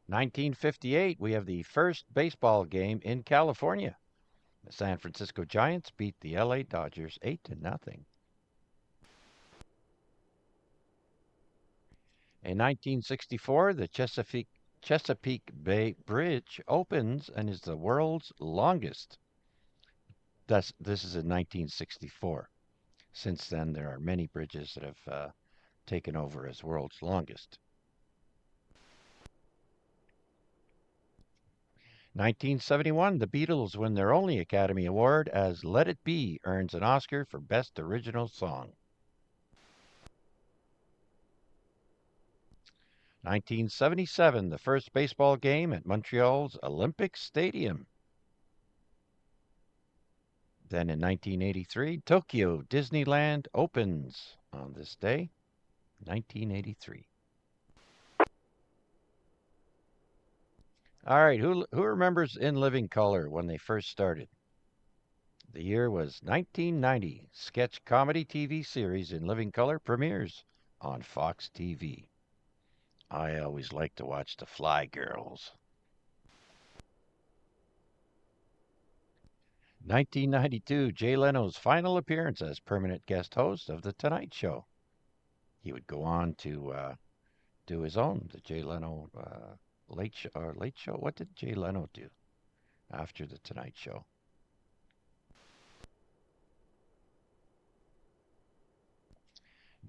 In 1958, we have the first baseball game in California. The San Francisco Giants beat the LA Dodgers 8-0. In 1964, the Chesapeake Bay Bridge opens and is the world's longest. This is in 1964. Since then, there are many bridges that have taken over as world's longest. 1971, the Beatles win their only Academy Award as Let It Be earns an Oscar for Best Original Song. 1977, the first baseball game at Montreal's Olympic Stadium. Then in 1983, Tokyo Disneyland opens on this day, 1983. All right, who remembers In Living Color when they first started? The year was 1990. Sketch comedy TV series In Living Color premieres on Fox TV. I always like to watch the Fly Girls. 1992, Jay Leno's final appearance as permanent guest host of The Tonight Show. He would go on to do his own, the Jay Leno Late Show. What did Jay Leno do after The Tonight Show?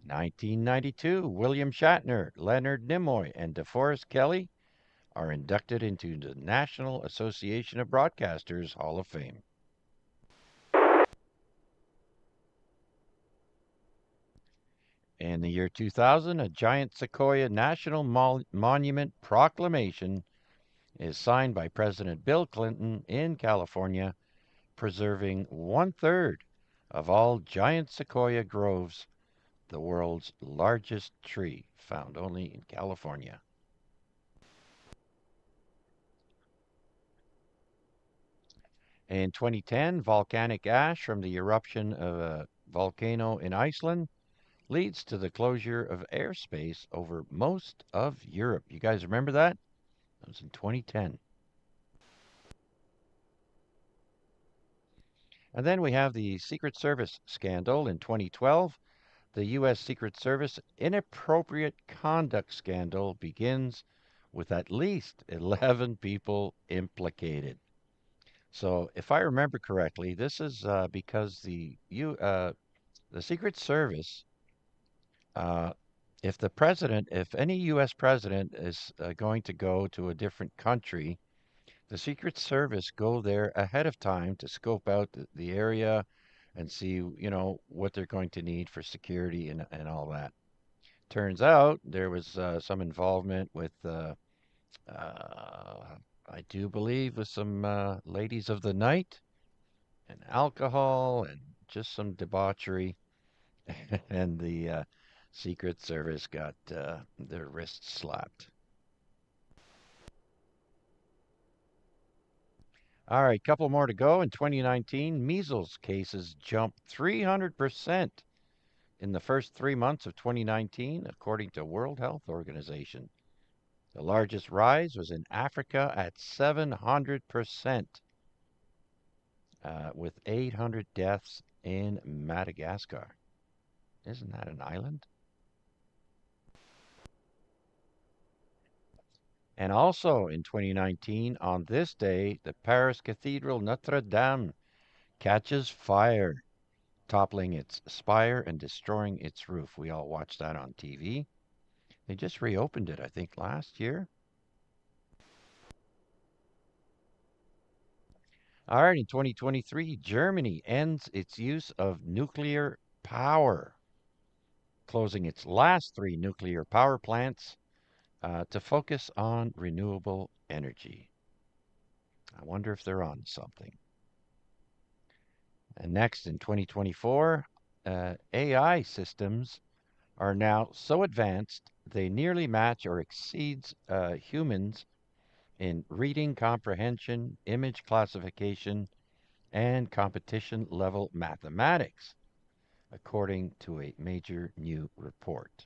1992, William Shatner, Leonard Nimoy, and DeForest Kelley are inducted into the National Association of Broadcasters Hall of Fame. In the year 2000, a giant sequoia national monument proclamation is signed by President Bill Clinton in California, preserving 1/3 of all giant sequoia groves, the world's largest tree, found only in California. In 2010, volcanic ash from the eruption of a volcano in Iceland leads to the closure of airspace over most of Europe. You guys remember that? That was in 2010. And then we have the Secret Service scandal in 2012. The U.S. Secret Service inappropriate conduct scandal begins with at least 11 people implicated. So, if I remember correctly, this is because the Secret Service, uh, if any U.S. president is going to go to a different country, the Secret Service go there ahead of time to scope out the area and see, what they're going to need for security and all that. Turns out there was some involvement with, I do believe, with some ladies of the night and alcohol and just some debauchery. And the Secret Service got their wrists slapped. All right, couple more to go. In 2019, measles cases jumped 300% in the first 3 months of 2019, according to World Health Organization. The largest rise was in Africa at 700%, with 800 deaths in Madagascar. Isn't that an island? And also in 2019, on this day, the Paris Cathedral Notre Dame catches fire, toppling its spire and destroying its roof. We all watched that on TV. They just reopened it, I think, last year. All right, in 2023, Germany ends its use of nuclear power, closing its last 3 nuclear power plants to focus on renewable energy. I wonder if they're on something. And next, in 2024, AI systems are now so advanced they nearly match or exceeds humans in reading comprehension, image classification, and competition level mathematics, according to a major new report.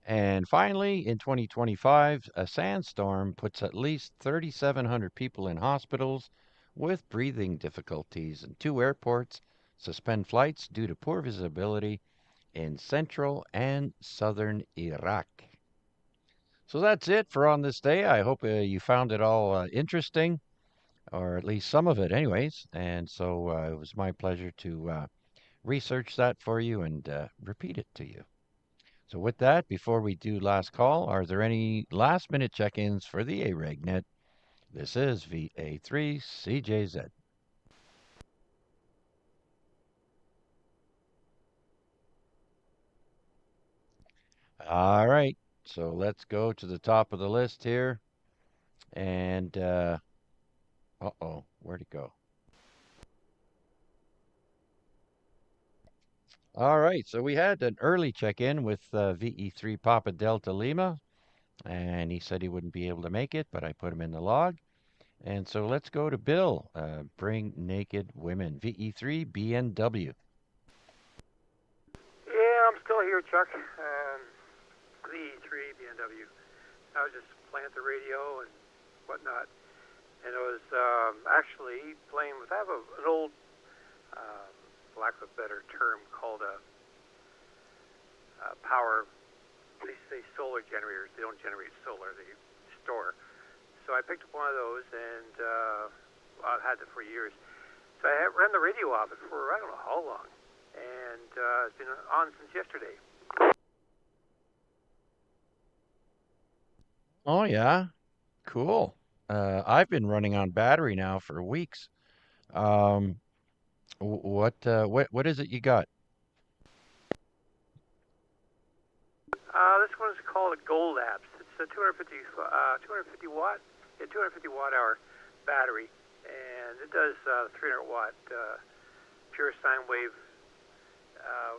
And finally, in 2025, a sandstorm puts at least 3,700 people in hospitals with breathing difficulties, and 2 airports suspend flights due to poor visibility in central and southern Iraq. So that's it for on this day. I hope you found it all interesting, or at least some of it, anyways. And so it was my pleasure to research that for you and repeat it to you. So with that, before we do last call, are there any last minute check-ins for the AREG net? This is VA3CJZ. All right, so let's go to the top of the list here. And, uh-oh, where'd it go? All right, so we had an early check-in with VE3 Papa Delta Lima, and he said he wouldn't be able to make it, but I put him in the log. And so let's go to Bill. Bring naked women. VE3 BNW. Yeah, I'm still here, Chuck. V3 BMW. I was just playing at the radio and whatnot, and I was actually playing with. I have an old, lack of a better term, called a power. They say solar generators. They don't generate solar. They store. So I picked up one of those, and I've had it for years. So I ran the radio off it for I don't know how long, and it's been on since yesterday. Oh yeah, cool. I've been running on battery now for weeks. Um, what is it you got? This one is called a Gold Apps. It's a 250 watt, 250 watt hour battery, and it does 300 watt pure sine wave,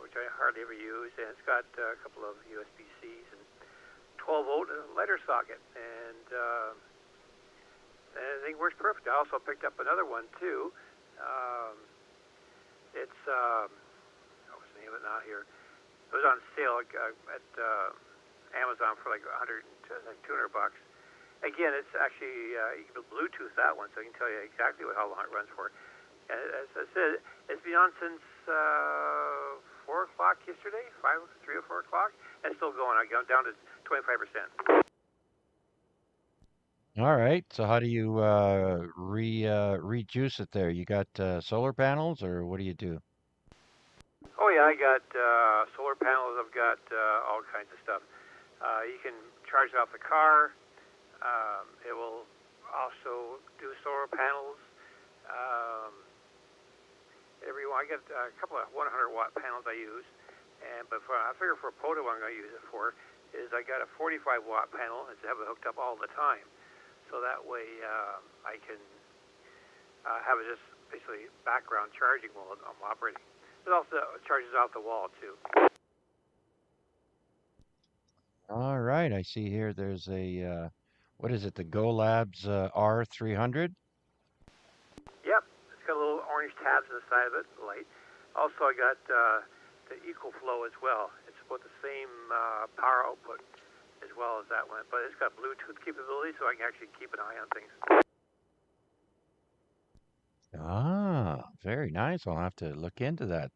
which I hardly ever use, and it's got a couple of USB-Cs and 12 volt lighter socket, and I think it works perfect. I also picked up another one too. It's what's the name of it now here? It was on sale at Amazon for like 100, like $200. Again, it's actually you can Bluetooth that one, so I can tell you exactly how long it runs for. And as I said, it's been on since 4 o'clock yesterday, 3 or 4 o'clock, and it's still going. I got down to 25%. All right. So how do you rejuice it there? You got solar panels, or what do you do? Oh yeah, I got solar panels. I've got all kinds of stuff. You can charge it off the car. It will also do solar panels. I got a couple of 100 watt panels I use, I figure for a photo I'm going to use it for is I got a 45 watt panel and have it hooked up all the time, so that way I can have it just basically background charging while I'm operating. It also charges off the wall too. All right. I see here there's a what is it? The Go Labs R300. Yep, it's got little orange tabs on the side of it, light. Also, I got the EcoFlow as well. It's about the same power output as well as that one, but it's got Bluetooth capability, so I can actually keep an eye on things. Ah, very nice. I'll have to look into that.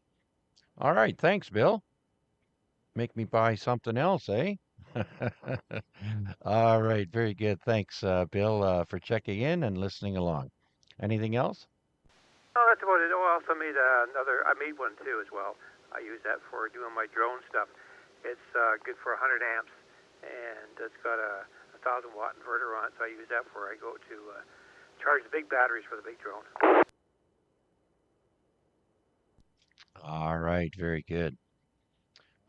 All right. Thanks, Bill. Make me buy something else, eh? All right. Very good. Thanks, Bill, for checking in and listening along. Anything else? Oh, that's about it. Oh, I also made I made one too as well. I use that for doing my drone stuff. It's good for 100 amps, and it's got a 1,000 watt inverter on it, so I use that I go to charge the big batteries for the big drone. All right. Very good.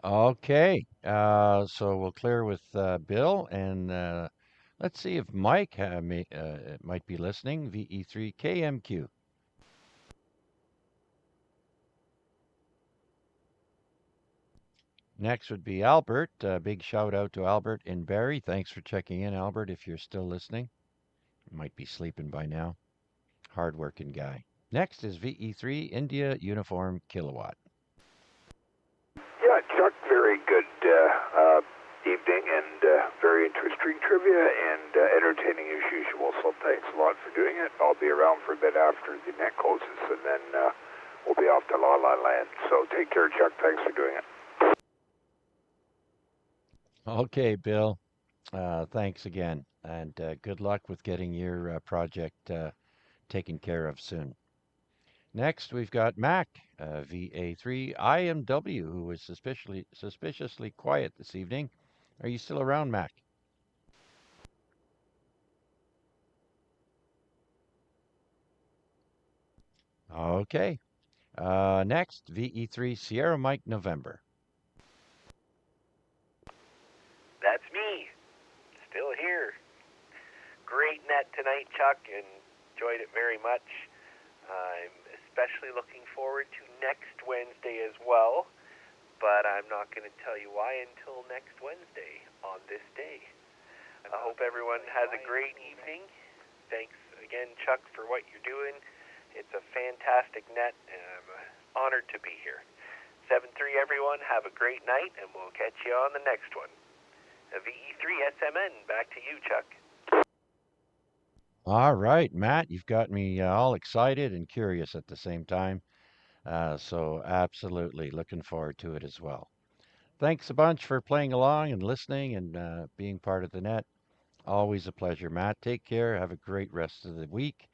Okay. So we'll clear with Bill, and let's see if Mike might be listening. VE3 KMQ. Next would be Albert. Big shout out to Albert in Barrie. Thanks for checking in, Albert, if you're still listening. Might be sleeping by now. Hardworking guy. Next is VE3 India Uniform Kilowatt. Yeah, Chuck, very good evening and very interesting trivia and entertaining as usual. So thanks a lot for doing it. I'll be around for a bit after the net closes, and then we'll be off to La La Land. So take care, Chuck. Thanks for doing it. Okay, Bill. Thanks again, and good luck with getting your project taken care of soon. Next, we've got Mac, VA3 IMW, who was suspiciously quiet this evening. Are you still around, Mac? Okay. Next, VE3 Sierra Mike November. That's me, still here. Great net tonight, Chuck, and enjoyed it very much. I'm especially looking forward to next Wednesday as well. I'm not going to tell you why until next Wednesday on this day. I hope everyone has a great evening. Thanks again, Chuck, for what you're doing. It's a fantastic net, and I'm honored to be here. 7-3, everyone. Have a great night, and we'll catch you on the next one. VE3SMN, back to you, Chuck. All right, Matt, you've got me all excited and curious at the same time. So absolutely looking forward to it as well. Thanks a bunch for playing along and listening and being part of the net. Always a pleasure, Matt. Take care. Have a great rest of the week.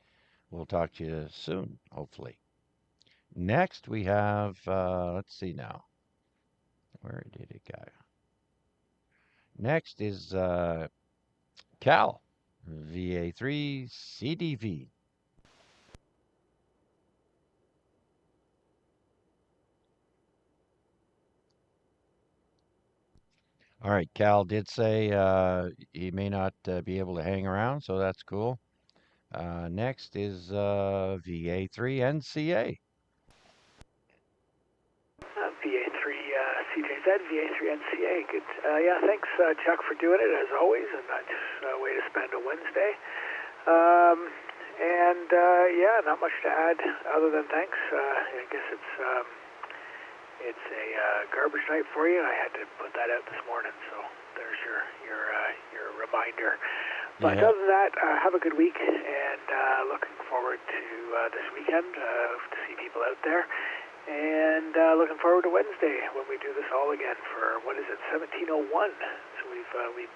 We'll talk to you soon, hopefully. Next, we have, let's see now. Where did it go? Next is Cal, VA3 CDV. All right, Cal did say he may not be able to hang around, so that's cool. Next is VA3 NCA. VA3 CJZ, VA3 NCA. Good. Yeah, thanks, Chuck, for doing it as always, and that's a way to spend a Wednesday. Yeah, not much to add other than thanks. I guess it's a garbage night for you. I had to put that out this morning, so there's your reminder. But other than that, have a good week, and looking forward to this weekend to see people out there. And looking forward to Wednesday when we do this all again for, what is it, 1701. So we've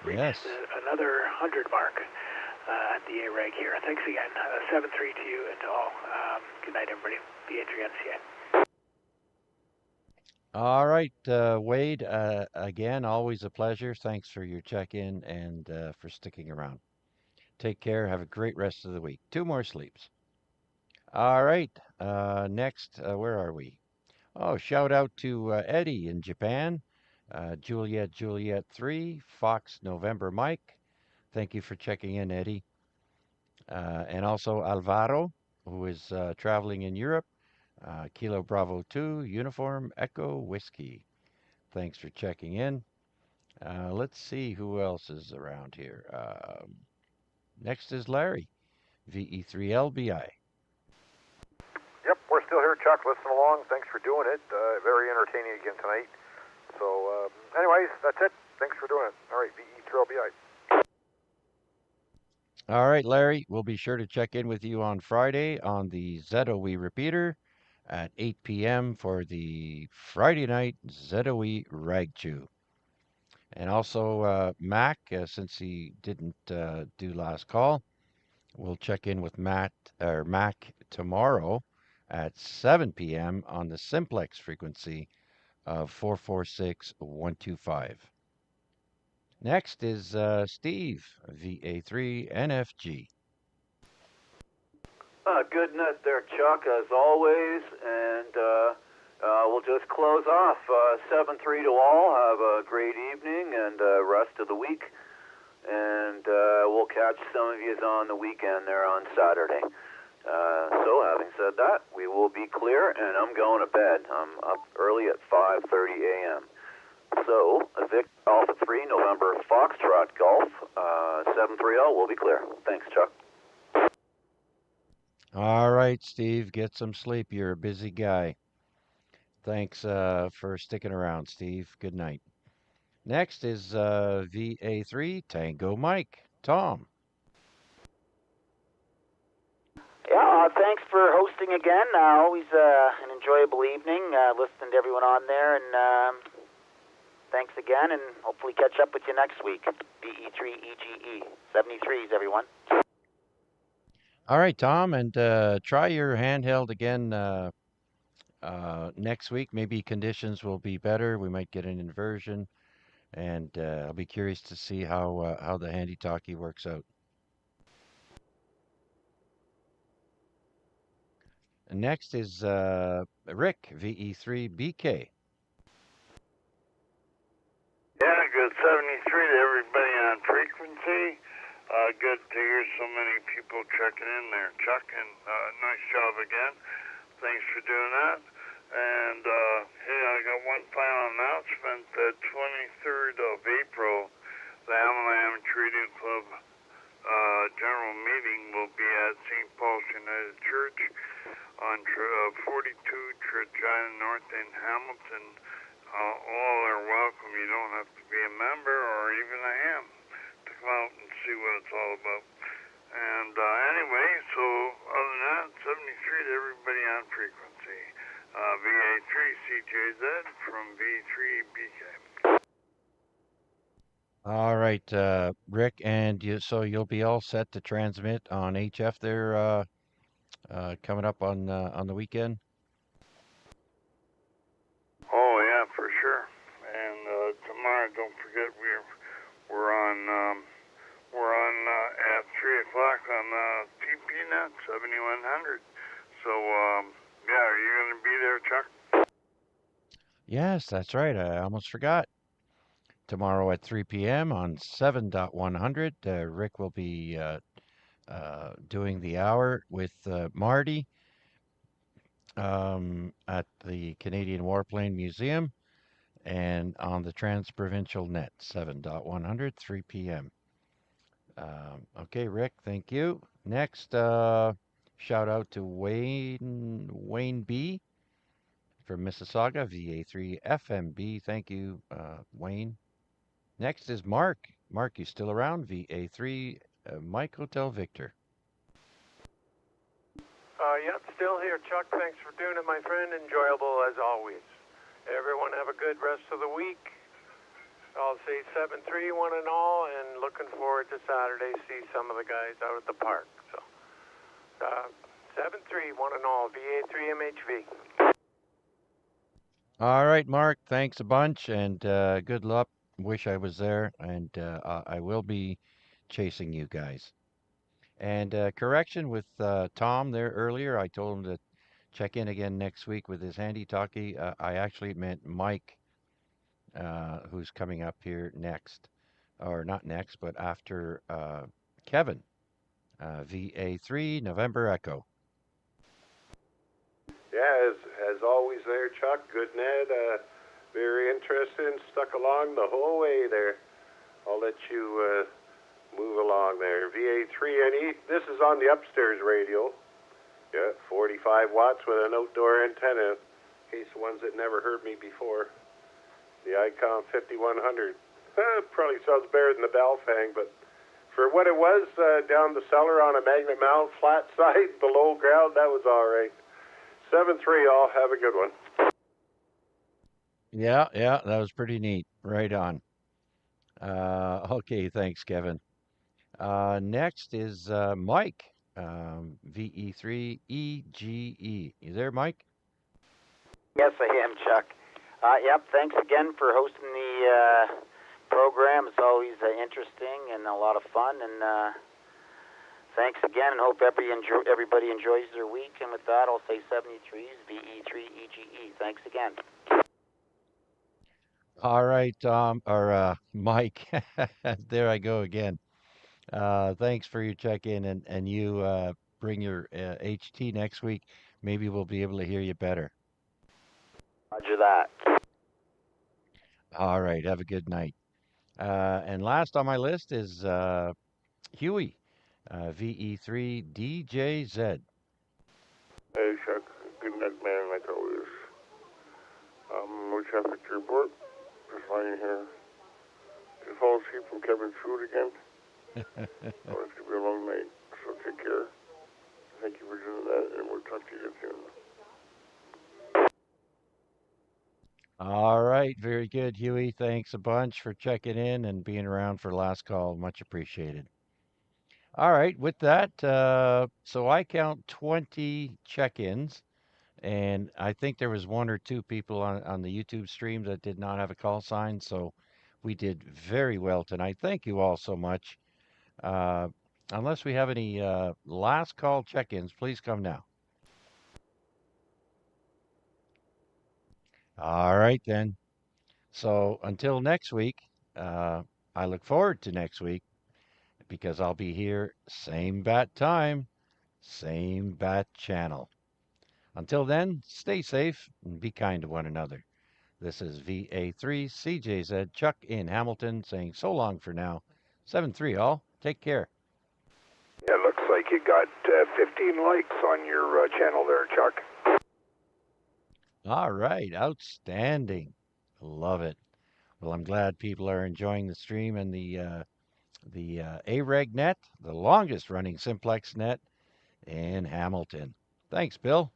reached another 100 mark at the AREG here. Thanks again. 7-3 to you and to all. Good night, everybody. VA3NCA. All right, Wade, again, always a pleasure. Thanks for your check-in and for sticking around. Take care. Have a great rest of the week. 2 more sleeps. All right, next, where are we? Oh, shout out to Eddie in Japan, Juliet 3, Fox November Mike. Thank you for checking in, Eddie. And also Alvaro, who is traveling in Europe, Kilo Bravo 2, Uniform Echo Whiskey. Thanks for checking in. Let's see who else is around here. Next is Larry, VE3LBI. Yep, we're still here, Chuck. Listen along. Thanks for doing it. Very entertaining again tonight. So, anyways, that's it. Thanks for doing it. All right, VE3LBI. All right, Larry, we'll be sure to check in with you on Friday on the ZOE repeater at 8 p.m. for the Friday night ZOE Rag Chew. And also, Mac, since he didn't do last call, we'll check in with Mac tomorrow at 7 p.m. on the simplex frequency of 446-125. Next is Steve, VA3NFG. Good net there, Chuck, as always, and we'll just close off 7-3 to all. Have a great evening and rest of the week, and we'll catch some of you on the weekend there on Saturday. So having said that, we will be clear, and I'm going to bed. I'm up early at 5:30 a.m. So, Vic Alpha 3, November Foxtrot Golf, 730, we'll be clear. Thanks, Chuck. All right, Steve, get some sleep. You're a busy guy. Thanks for sticking around, Steve. Good night. Next is VA3 Tango Mike. Tom. Yeah, thanks for hosting again. Always an enjoyable evening. Listening to everyone on there, and thanks again, and hopefully catch up with you next week. VE3EGE 73s, everyone. All right, Tom, and try your handheld again next week. Maybe conditions will be better. We might get an inversion, and I'll be curious to see how the handy-talkie works out. And next is Rick, VE3BK. Yeah, good 73 to everybody on frequency. Good to hear so many people checking in there, Chuck, and nice job again. Thanks for doing that. And hey, I got one final announcement. The 23rd of April, the Amalam Trading Club general meeting will be at St. Paul's United Church on 42 Regina North in Hamilton. All are welcome. You don't have to be a member or even a ham to come out and see what it's all about. And anyway, so other than that, 73 to everybody on frequency. VA3 CJZ from V3 BK. All right, Rick, and so you'll be all set to transmit on HF there coming up on the weekend. Oh yeah, for sure. And tomorrow, don't forget we're on at 3 o'clock on TPNet 7100. So yeah, are you gonna be there, Chuck? Yes, that's right. I almost forgot. Tomorrow at 3 p.m. on 7.100, Rick will be doing the hour with Marty at the Canadian Warplane Museum and on the Transprovincial Net, 7.100, 3 p.m. Okay, Rick, thank you. Next, shout out to Wayne B. from Mississauga, VA3 FMB. Thank you, Wayne. Next is Mark. Mark, you still around? VA3 Mike Hotel Victor. Yep, still here, Chuck. Thanks for doing it, my friend. Enjoyable as always. Everyone have a good rest of the week. I'll say 7-3 one and all, and looking forward to Saturday, see some of the guys out at the park. So, 7-3 one and all, VA3 MHV. All right, Mark, thanks a bunch, and good luck. Wish I was there, and I will be chasing you guys. And correction with Tom there earlier, I told him to check in again next week with his handy talkie. I actually meant Mike, who's coming up here next, or not next, but after Kevin, VA3 November Echo. Yeah, as always there, Chuck. Good Ned. Very interested and stuck along the whole way there. I'll let you move along there. VA3NE. This is on the upstairs radio. Yeah, 45 watts with an outdoor antenna. In case the ones that never heard me before. The Icon 5100. Probably sounds better than the Balfang, but for what it was down the cellar on a magnet mount, flat side, below ground, that was all right. 7-3 all. Have a good one. Yeah, that was pretty neat. Right on. Okay, thanks, Kevin. Next is Mike, VE3EGE. You there, Mike? Yes, I am, Chuck. Yep, thanks again for hosting the program. It's always interesting and a lot of fun. And thanks again, and hope everybody enjoys their week. And with that, I'll say 73's VE3EGE. Thanks again. All right, Tom, or Mike. There I go again. Thanks for your check-in, and you bring your HT next week. Maybe we'll be able to hear you better. Roger that. All right, have a good night. And last on my list is Huey, VE3DJZ. Hey, Chuck. Good night, man, like always. No traffic to report. Just lying here. Just fall asleep from Kevin's food again. Oh, it's going to be a long night, so take care. Thank you for doing that, and we'll talk to you again soon. All right, very good, Huey. Thanks a bunch for checking in and being around for last call. Much appreciated. All right, with that, so I count 20 check-ins, and I think there was one or two people on the YouTube stream that did not have a call sign, so we did very well tonight. Thank you all so much. Unless we have any last call check-ins, please come now. All right, then. So until next week, I look forward to next week because I'll be here, same bat time, same bat channel. Until then, stay safe and be kind to one another. This is VA3CJZ Chuck in Hamilton saying so long for now. 7-3 all. Take care. Yeah, looks like you got 15 likes on your channel there, Chuck. All right. Outstanding. Love it. Well, I'm glad people are enjoying the stream and the AREG net, the longest running simplex net in Hamilton. Thanks, Bill.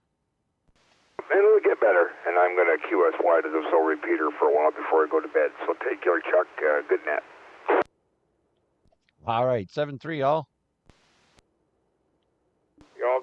It'll get better, and I'm going to QSY to the Soul Repeater for a while before I go to bed. So take care, Chuck. Good night. All right, 7-3 all.